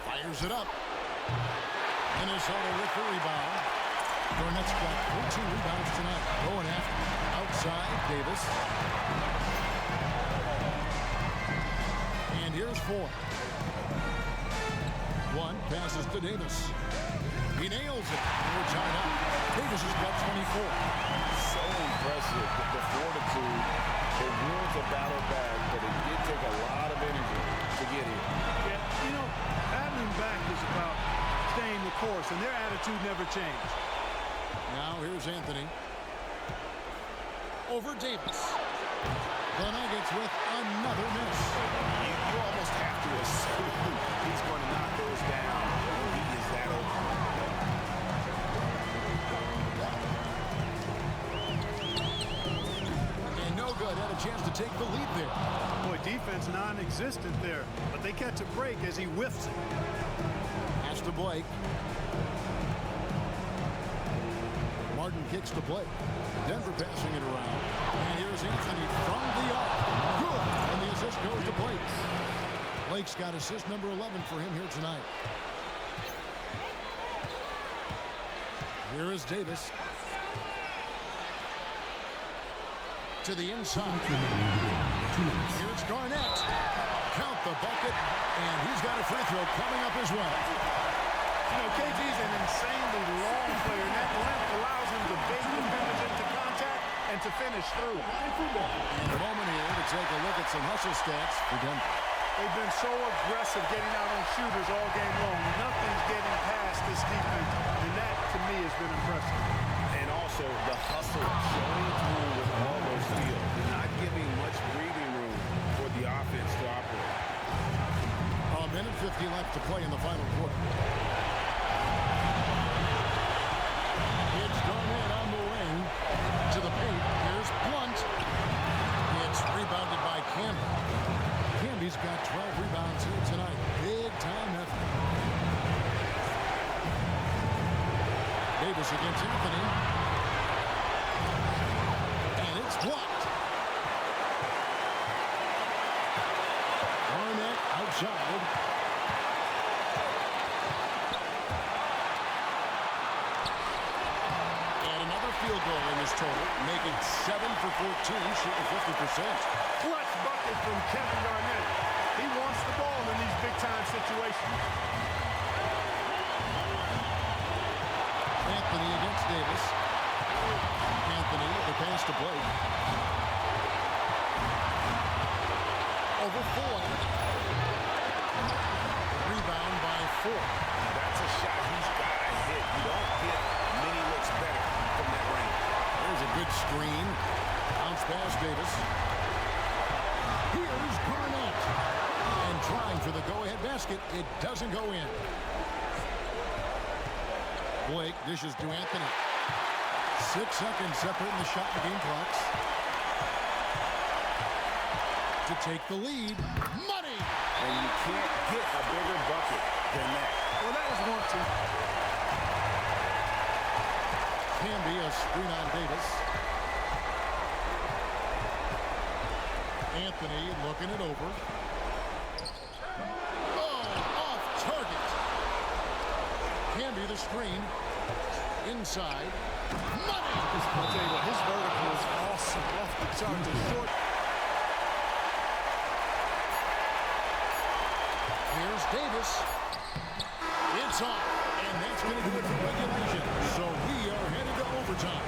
Fires it up. Minnesota with the rebound. Garnett's got 14 rebounds tonight. Going after. Outside, Davis. And here's 4. 1 passes to Davis. He nails it. We're tied up. Davis has got 24. So impressive. The fortitude, the will to battle back, but it did take a lot of energy to get here. Yeah, you know, battling back is about staying the course, and their attitude never changed. Now here's Anthony. Over Davis. The Nuggets with another miss. You almost have to assume he's going to knock those down when he is that open. And no good. a chance to take the lead there. Boy, defense non-existent there, but they catch a break as he whiffs it. Pass to Blake. Martin kicks to Blake. Denver passing it around. And here's Anthony from the arc. Good. And the assist goes to Blake. Blake's got assist number 11 for him here tonight. Here is Davis. To the inside. Here's Garnett. Count the bucket. And he's got a free throw coming up as well. You know, KG's an insanely long player, and that length allows him to bait defenders into contact and to finish through. And a moment here to take a look at some hustle stats for Denver. They've been so aggressive getting out on shooters all game long. Nothing's getting past this defense, and that, to me, has been impressive. And also the hustle, showing through with all those steals, and not giving much breathing room for the offense to operate. A minute 50 left to play in the final quarter. It's Garnett on the wing to the paint. Here's Blunt. It's rebounded by Campbell. Camby's got 12 rebounds here tonight. Big time effort. Davis against Anthony. And it's blocked. Garnett outside. And another field goal in this total, making 7 for 14, shooting 50%. Clutch bucket from Kevin Garnett. He wants the ball in these big-time situations. Anthony against Davis. Anthony, the pass to Blake. Over Floyd. Rebound by Ford. That's a shot he's got to hit. You don't get many looks better from that range. There's a good screen. Bounce pass Davis. Here's Garnett. And trying for the go-ahead basket. It doesn't go in. Blake dishes to Anthony. 6 seconds separating the shot and game clocks. To take the lead. Money! And you can't get a bigger bucket than that. Well, that was 1-2. Camby, a screen on Davis. Anthony looking it over. Oh, off target. Camby the screen. Inside. Money! I'll tell you what, his vertical is awesome. Off the charts. Short. Here's Davis. It's off. And that's going to do it for regulation. So we are headed to overtime.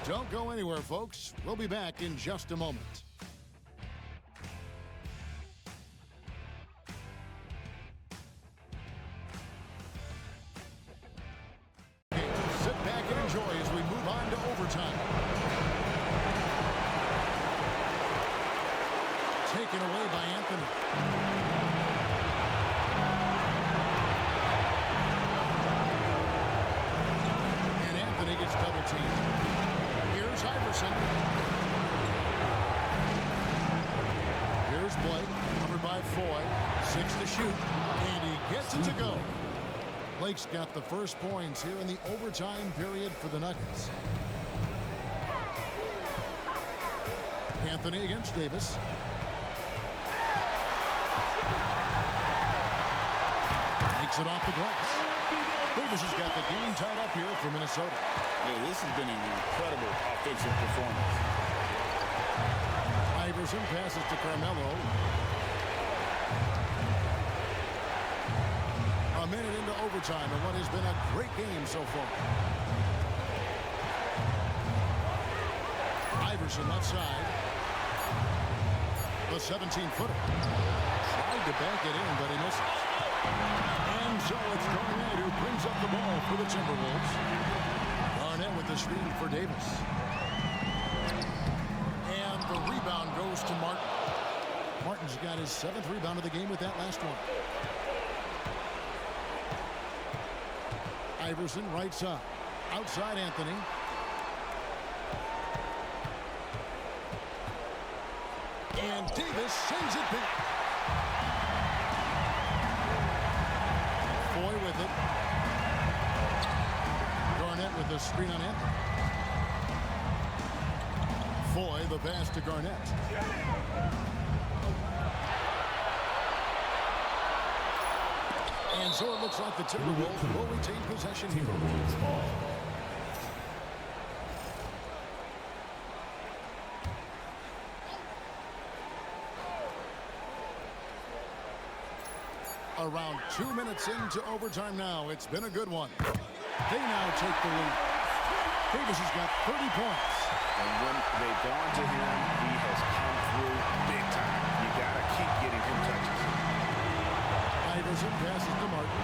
Don't go anywhere, folks. We'll be back in just a moment. Sit back and enjoy as we move on to overtime. Taken away by Anthony. Gets double teamed. Here's Iverson. Here's Blake, covered by Foy. 6 to shoot, and he gets it to go. Blake's got the first points here in the overtime period for the Nuggets. Anthony against Davis. Takes it off the glass. Davis has got the game tied up here for Minnesota. Yeah, this has been an incredible offensive performance. Iverson passes to Carmelo. A minute into overtime in what has been a great game so far. Iverson left side. The 17-footer. Tried to bank it in, but he misses. And so it's Garnett who brings up the ball for the Timberwolves. Garnett with the screen for Davis. And the rebound goes to Martin. Martin's got his 7th rebound of the game with that last one. Iverson right side. Outside Anthony. And Davis sends it back. Foy with it. Garnett with the screen on Anthony. Foy, the pass to Garnett. And so it looks like the Timberwolves will retain possession here. Around 2 minutes into overtime now. It's been a good one. They now take the lead. Davis has got 30 points. And when they've gone to him, he has come through big time. You got to keep getting him touches. Iverson passes to Martin.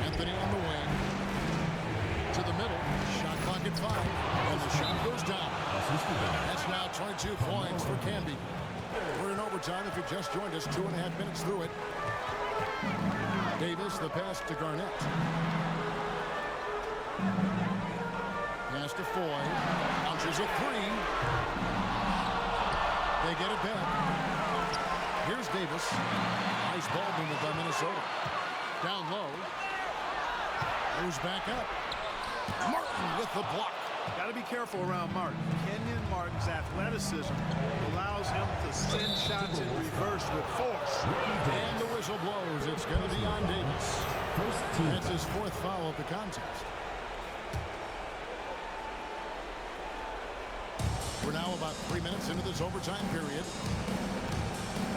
Anthony on the wing. To the middle. Shot clock at 5. And the shot goes down. That's now 22 points for Camby. We're in overtime. If you just joined us, 2.5 minutes through it. Davis, the pass to Garnett. Pass to Foy. Launches a 3. They get it back. Here's Davis. Nice ball movement by Minnesota. Down low. Goes back up. Martin with the block. Got to be careful around Martin. Kenyon Martin's athleticism allows him to send shots in reverse with force. And the whistle blows. It's going to be on Davis. That's his 4th foul of the contest. We're now about 3 minutes into this overtime period.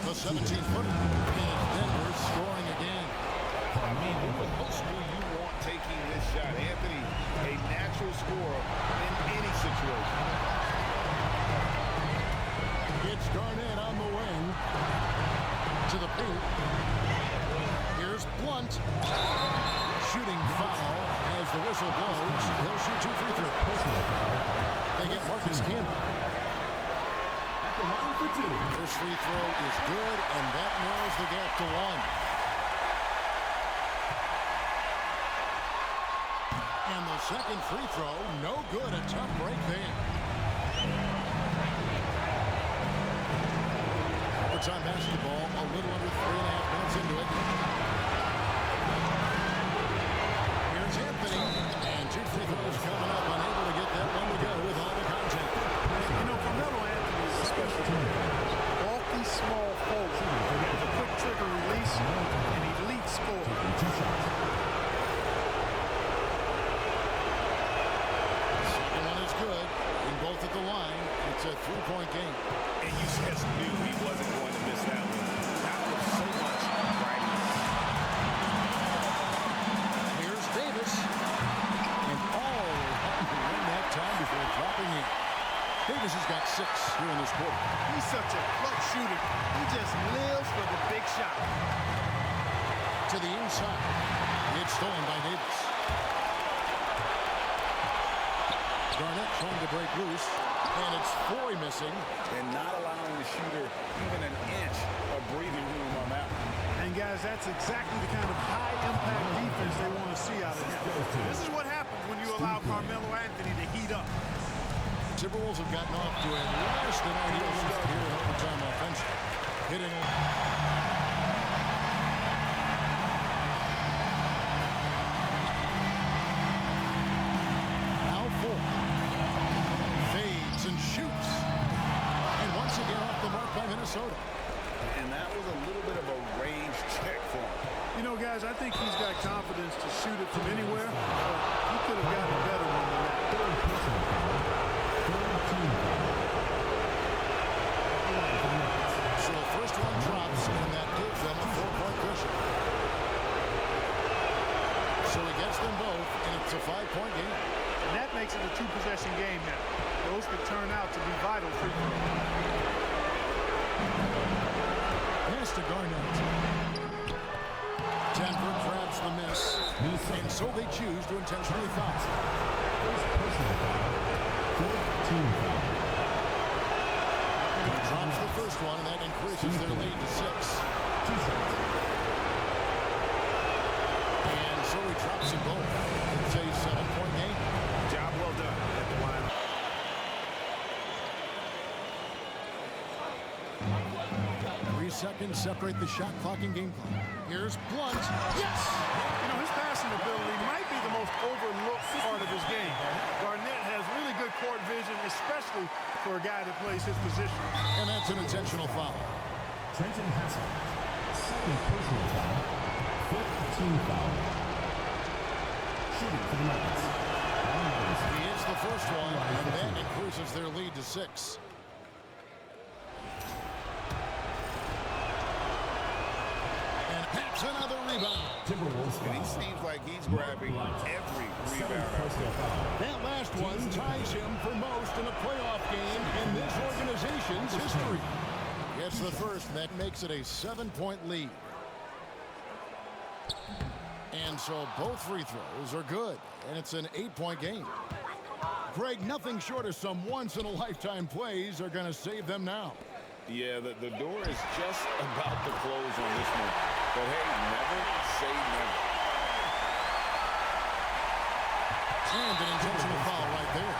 The 17-footer. And Denver scoring again. I mean, who else do you want taking this shot? Anthony, a natural scorer in any situation. It's Garnett on the wing. To the paint. Here's Blunt. Shooting foul as the whistle blows. He'll shoot 2 free throws. They get Marcus Camby. First free throw is good, and that narrows the gap to 1. And the second free throw, no good. A tough break there. Overtime basketball, a little under 3.5 minutes into it. Here's Anthony, and 2 free throws coming up, unable to get that one to go with all the contact. You know, Carmelo Anthony is a special player. Bulky, small forward with a quick trigger release and elite score. Good. In both at the line, it's a 3-point game. And you just knew he wasn't going to miss that one. That was so much writing. Here's Davis. And all in that time before dropping in. Davis has got 6 here in this quarter. He's such a clutch shooter. He just lives for the big shot. To the inside. It's stolen by Davis. Garnett trying to break loose, and it's Foy missing. And not allowing the shooter even an inch of breathing room on that one. And guys, that's exactly the kind of high-impact defense they want to see out of him. This is what happens when you allow Carmelo Anthony to heat up. Timberwolves have gotten off to a less than ideal start here in overtime offense. Hitting. And shoots. And once again off the mark by Minnesota. And that was a little bit of a range check for him. You know, guys, I think he's got confidence to shoot it from anywhere, but he could have gotten a better one than that. So the first one drops, and that gives them a 4-point cushion. So he gets them both, and it's a 5-point game. And that makes it a 2-possession game now. Those could turn out to be vital free throws. Pass to Garnett. Denver grabs the miss, and so they choose to intentionally foul. He drops the first one, and that increases their lead to 6. And so he drops them both. It's a 7-point game. Job well done at the seconds separate the shot clock and game clock. Here's Blunt. Yes! You know, his passing ability might be the most overlooked part of his game. Garnett has really good court vision, especially for a guy that plays his position. And that's an intentional foul. Trenton Hassel, second personal foul, 5th team foul. Shooting for the Nuggets. He hits the first one, and that increases their lead to 6. And that's another rebound. Timberwolves And he seems like he's grabbing every rebound. That last one ties him for most in a playoff game in this organization's history. Gets the first, and that makes it a 7-point lead. And so both free throws are good, and it's an 8-point game. Greg, nothing short of some once-in-a-lifetime plays are going to save them now. Yeah, the door is just about to close on this one. But hey, never say never. And an intentional foul right there.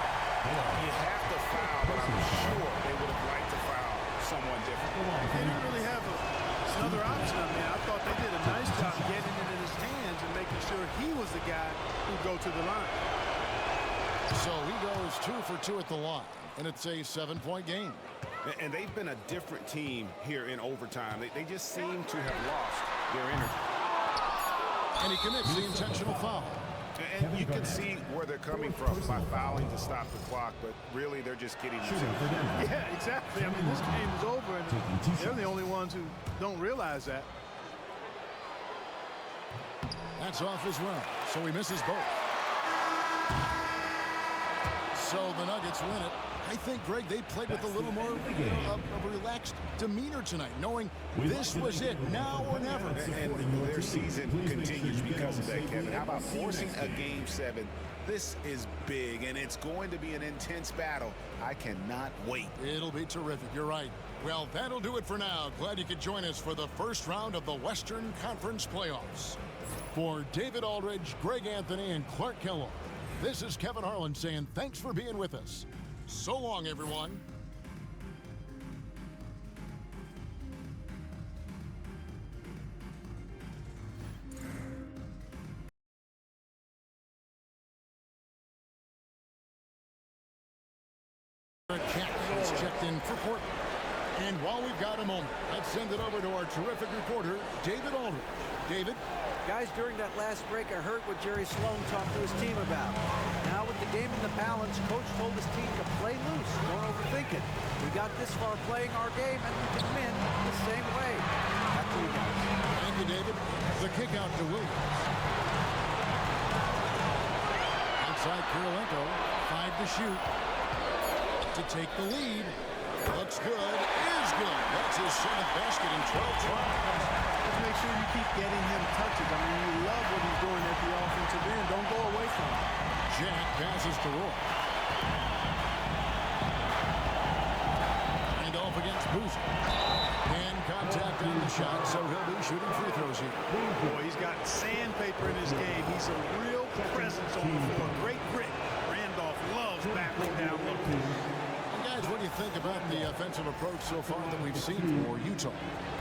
You have to foul, but I'm sure they would have liked to foul someone different. They didn't really have another option. I mean, I thought they did a nice job getting it in his hands and making sure he was the guy who'd go to the line. So he goes 2 for 2 at the line, and it's a 7-point game. And they've been a different team here in overtime. They just seem to have lost their energy. And he commits the intentional foul. And you can see where they're coming from by fouling to stop the clock, but really they're just kidding themselves. Yeah, exactly. I mean, this game is over, and they're the only ones who don't realize that. That's off as well, so he misses both. So the Nuggets win it. I think, Greg, they played with a little more of a relaxed demeanor tonight, knowing this was it, now or never. And their season continues because of that, Kevin. How about forcing a Game 7? This is big, and it's going to be an intense battle. I cannot wait. It'll be terrific. You're right. Well, that'll do it for now. Glad you could join us for the first round of the Western Conference playoffs. For David Aldridge, Greg Anthony, and Clark Kellogg, this is Kevin Harlan saying thanks for being with us. So long, everyone. Cat is checked in for Portland. And while we've got a moment, let's send it over to our terrific reporter, David Aldridge. David? Guys, during that last break, I heard what Jerry Sloan talked to his team about. Now with the game in the balance, Coach told his team to play loose, don't overthink it. We got this far playing our game, and we can win the same way. Back to you guys. Thank you, David. The kick out to Williams. Outside Kirilenko, 5 to shoot. To take the lead. Looks good, is good. That's his 7th basket in 12 tries. Just make sure you keep getting him touches. I mean, you love what he's doing at the offensive end. Don't go away from him. Jack passes to Roy. And off against Boozer. And contact on the shot, so he'll be shooting free throws here. Boy, he's got sandpaper in his game. He's a real presence on the floor. Great grit. Randolph loves battling down low. Guys, what do you think about the offensive approach so far that we've seen for Utah?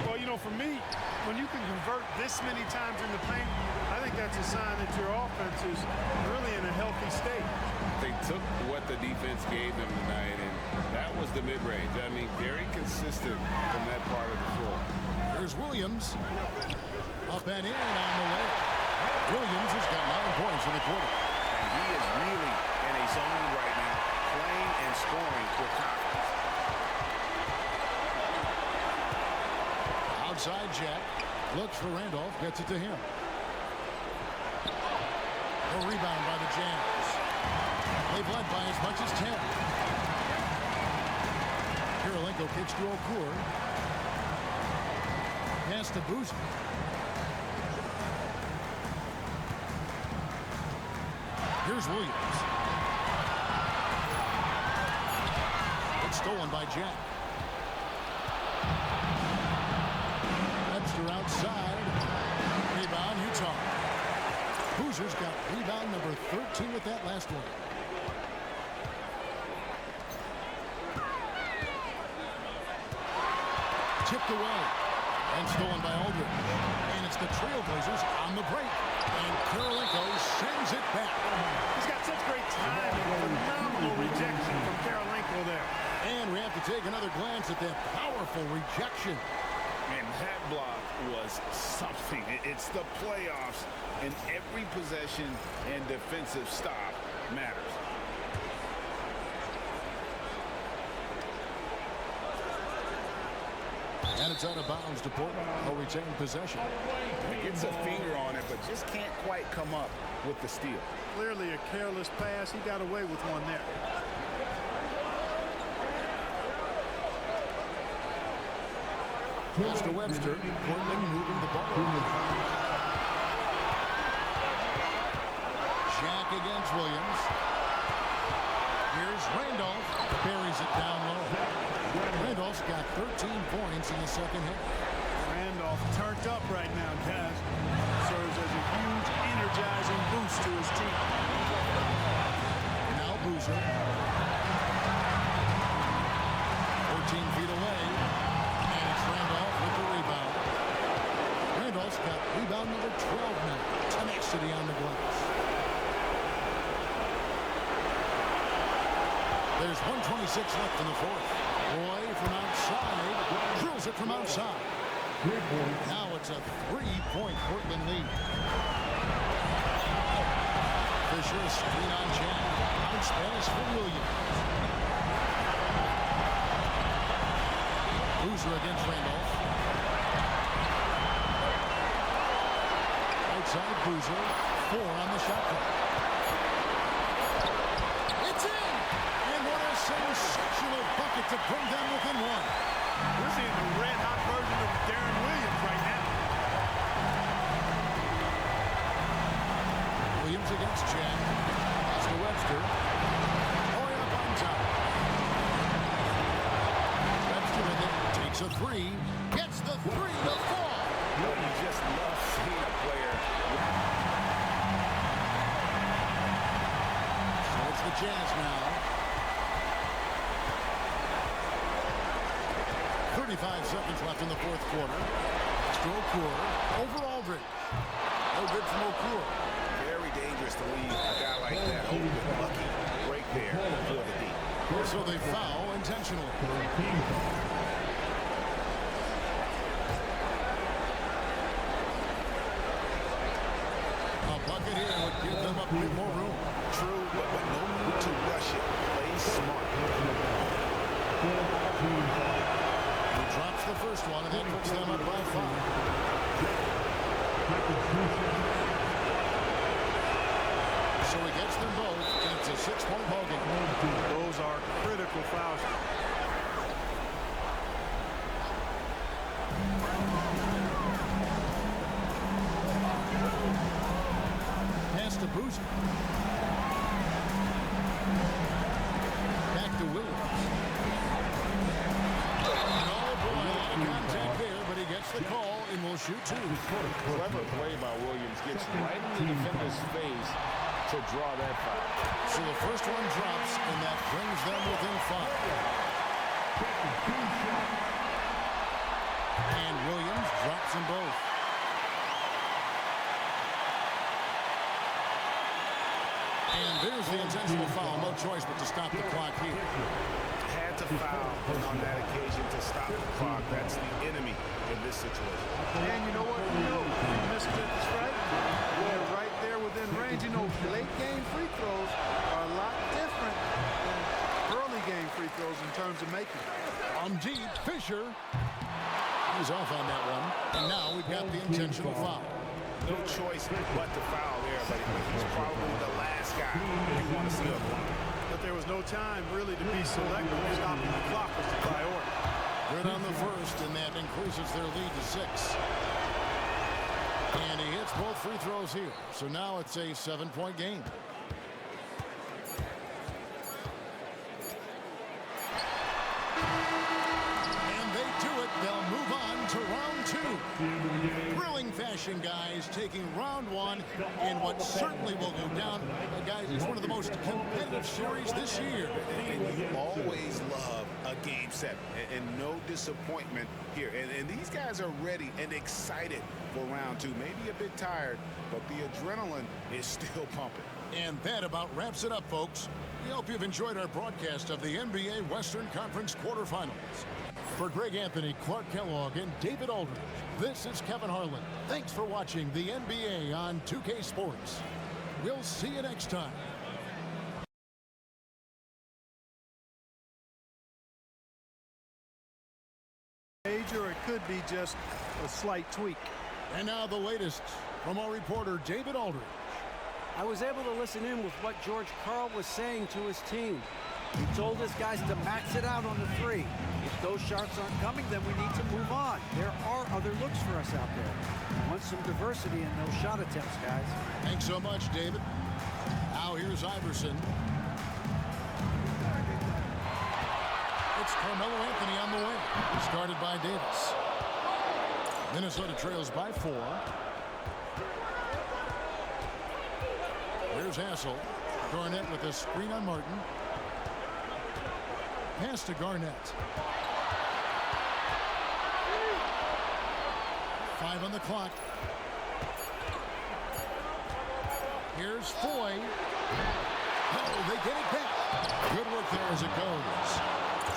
Well, you know, for me, when you can convert this many times in the paint, I think that's a sign that your offense is really in a healthy state. They took what the defense gave them tonight, and that was the mid-range. I mean, very consistent from that part of the floor. Here's Williams. Up and in on the way. Williams has got 9 points in the quarter. And he is really in a zone right now, playing and scoring with confidence. Outside Jack. Looks for Randolph. Gets it to him. A rebound by the Jazz. They've led by as much as 10. Kirilenko kicks to Okur. Pass to Boozer. Here's Williams. It's stolen by Jack. Webster outside. Rebound, Utah. Boozer's got rebound number 13 with that last one. Tipped away. And stolen by Aldridge. And it's the Trailblazers on the break. And Karolinko sends it back. He's got such great timing. Phenomenal rejection from Karolinko there. And we have to take another glance at that powerful rejection. And that block was something. It's the playoffs, and every possession and defensive stop matters. And it's out of bounds to Portland. They'll retain possession. He gets a finger on it, but just can't quite come up with the steal. Clearly a careless pass. He got away with one there. Pass to Webster. Portland moving the ball. Jack against Williams. Here's Randolph. Buries it down low. Randolph's got 13 points in the second half. Randolph turned up right now, guys. Serves as a huge energizing boost to his team. Now Boozer. 14 feet away. And it's Randolph with the rebound. Randolph's got rebound number 12 now. Tenacity on the glass. There's 1:26 left in the fourth. Roy from outside. Drills it from outside. Now it's a 3-point Portland lead. Fisher screen on Jack. Bounce pass for Williams. Boozer against Randolph. Outside Boozer. 4 on the shot clock. It's in! And what a sensational bucket to bring them within one. We're seeing the red-hot version of Darren Williams right now. Williams against Jack. Pass to Webster. Boy up on top. Webster with it. Takes a three. Gets the three to fall. You just love seeing a player. So it's the Jazz now. 35 seconds left in the fourth quarter. Strokur over Aldridge. No good from Okur. Very dangerous to leave a guy like that open. Lucky break there for the D. So they foul intentionally. A bucket here would give them a bit more room. True, but no need to rush it. Play smart. He drops the first one, and that puts them up by 5. So he gets them both, and it's a 6-point ball game. Those are critical fouls. Pass to Boozer. Back to Williams. And oh boy, a lot of contact there, but he gets the call and will shoot 2. Clever play by Williams. Gets right in the defender's face to draw that foul. So the first one drops, and that brings them within 5. And Williams drops them both. And there's the intentional foul. No choice but to stop the clock here. Had to foul on that occasion to stop the clock. That's the enemy in this situation. And you know what? You know, Mr. Strike, we're right there within range. You know, late game free throws are a lot different than early game free throws in terms of making. On deep, Fisher. He's off on that one. And now we've got the intentional foul. No choice but to foul there, but he's probably the last guy you want to see up one. But there was no time really to be selective. Stopping the clock was the priority. Good on the first, and that increases their lead to 6. And he hits both free throws here. So now it's a 7-point game. And they do it. They'll move on to round 2. Thrilling fashion regulation, guys, taking round one in what certainly will go down. Guys, it's one of the most competitive series this year. And you always love a game set, and no disappointment here. And these guys are ready and excited for round two. Maybe a bit tired, but the adrenaline is still pumping. And that about wraps it up, folks. We hope you've enjoyed our broadcast of the NBA Western Conference quarterfinals. For Greg Anthony, Clark Kellogg, and David Aldridge, this is Kevin Harlan. Thanks for watching the NBA on 2K Sports. We'll see you next time. Major, it could be just a slight tweak. And now the latest from our reporter, David Aldridge. I was able to listen in with what George Karl was saying to his team. He told his guys to max it out on the three. If those shots aren't coming, then we need to move on. There are other looks for us out there. We want some diversity in those shot attempts, guys. Thanks so much, David. Now here's Iverson. It's Carmelo Anthony on the way. Started by Davis. Minnesota trails by 4. Here's Hassel. Garnett with a screen on Martin. Pass to Garnett. 5 on the clock. Here's Foy. Oh, they get it back. Good work there as it goes.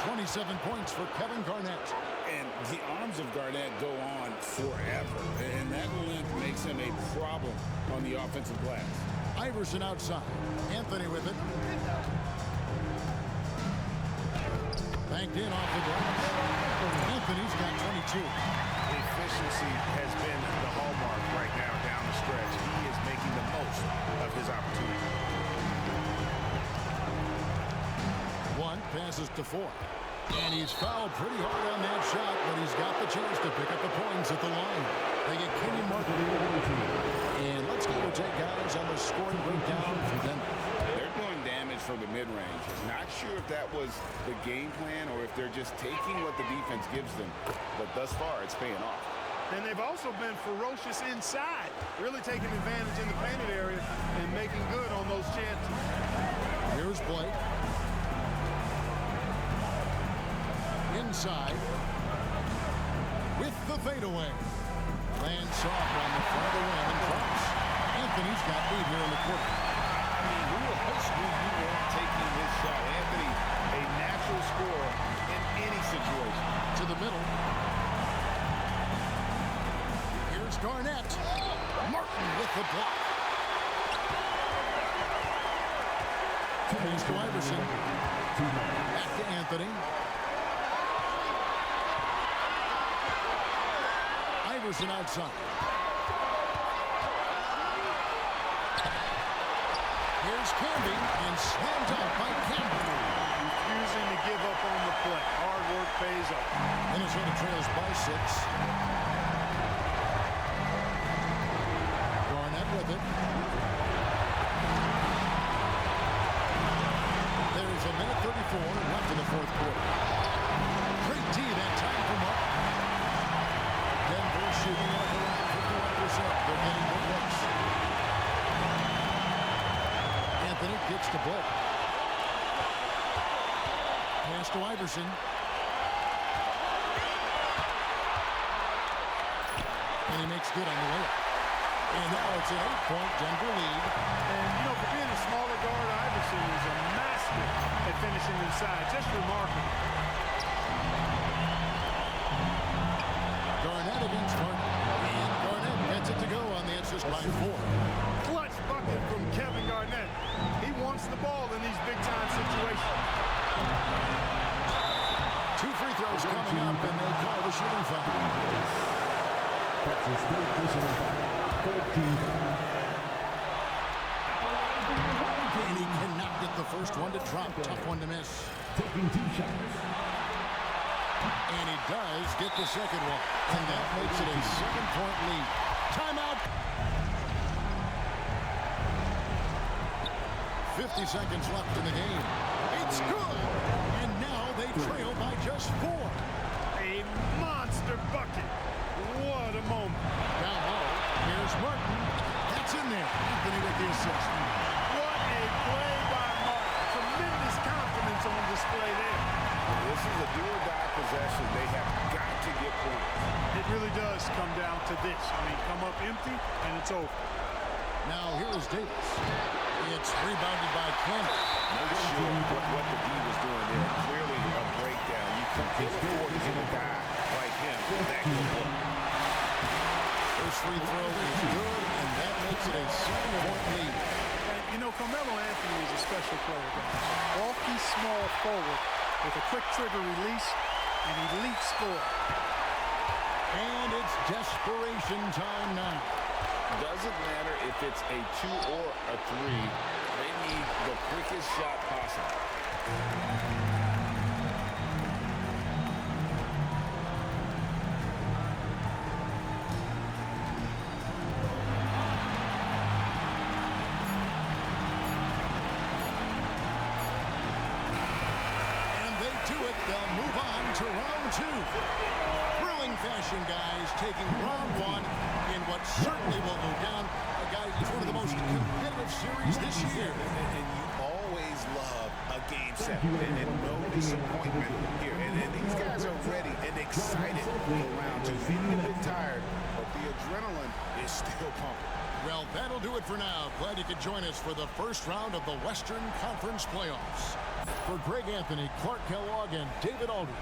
27 points for Kevin Garnett. And the arms of Garnett go on forever. And that length makes him a problem on the offensive glass. Iverson outside. Anthony with it. Banked in off the glass. Anthony's got 22. Efficiency has been the hallmark right now down the stretch. He is making the most of his opportunity. 1 passes to 4. And he's fouled pretty hard on that shot, but he's got the chance to pick up the points at the line. They get Kenyon Martin. And let's go take guys on the scoring breakdown for Denver. They're doing damage from the mid-range. Not sure if that was the game plan or if they're just taking what the defense gives them. But thus far, it's paying off. And they've also been ferocious inside, really taking advantage in the painted area and making good on those chances. Here's Blake. Inside. With the fadeaway. Lands soft on the front of the rim and drops. Anthony's got 8 here in the quarter. I mean, who in high school you want taking this shot? Anthony, a natural scorer in any situation. To the middle. Here's Garnett. Martin with the block. Pass to Iverson. Back to Anthony. Iverson outside. Here's Camby and slammed out by Camby. Refusing to give up on the play. Hard work pays off. Minnesota trails by 6. Garnett with it. There's a minute 34 left in the fourth quarter. Great D that time for Mark. Denver shooting at around 51%. They're getting good looks. Anthony gets to Blake. Pass to Iverson. And he makes good on the layup. And now it's an 8-point Denver lead. And, you know, for being a smaller guard, Iverson is a master at finishing inside. Just remarkable. Garnett against Martin. And Garnett gets it to go on the assist by 4. Clutch bucket from Kevin Garnett. He wants the ball in these big-time situations. 2 free throws coming up, and they call the shooting foul. Texas State personal foul. 14. And he cannot get the first one to drop. Tough one to miss. Taking 2 shots. And he does get the second one. And that makes it a 7-point lead. Timeout. 50 seconds left in the game. It's good. And now they trail by just 4. A monster bucket. What a moment. Down low. Here's Martin. That's in there. Anthony with the assist. What a play by Martin. Tremendous confidence on display there. This is a do-or-die possession. They have got to get points. It really does come down to this. I mean, come up empty, and it's over. Now here is Davis. It's rebounded by Campbell. Not sure what the D was doing there. Clearly a breakdown. You can't afford to get a guy like him that good look. First free throw is good, and that makes it a 7-point lead. And, you know, Carmelo Anthony is a special player, guys. Bulky, small forward with a quick trigger release and elite score. And it's desperation time now. Doesn't matter if it's a 2 or a 3. They need the quickest shot possible. And they do it. They'll move on to round 2. Thrilling fashion, guys, taking round 1 in what certainly will go down. Guys, it's one of the most competitive series this year. And you always love a game 7 and no disappointment here. And these guys are ready and excited for round 2. Maybe a bit tired, but the adrenaline is still pumping. Well, that'll do it for now. Glad you could join us for the first round of the Western Conference Playoffs. For Greg Anthony, Clark Kellogg, and David Aldridge,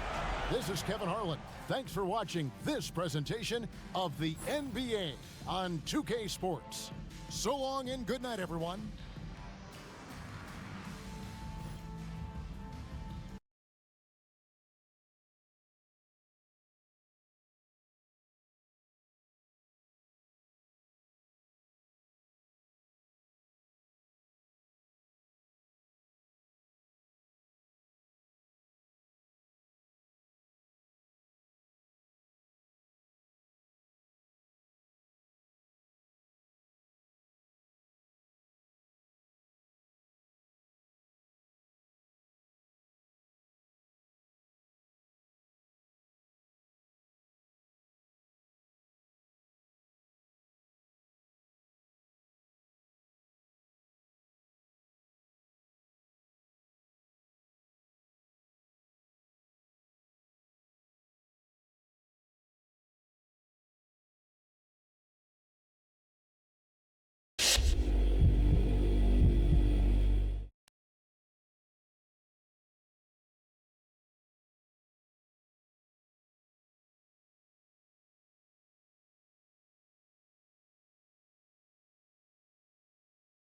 this is Kevin Harlan. Thanks for watching this presentation of the NBA on 2K Sports. So long and good night, everyone.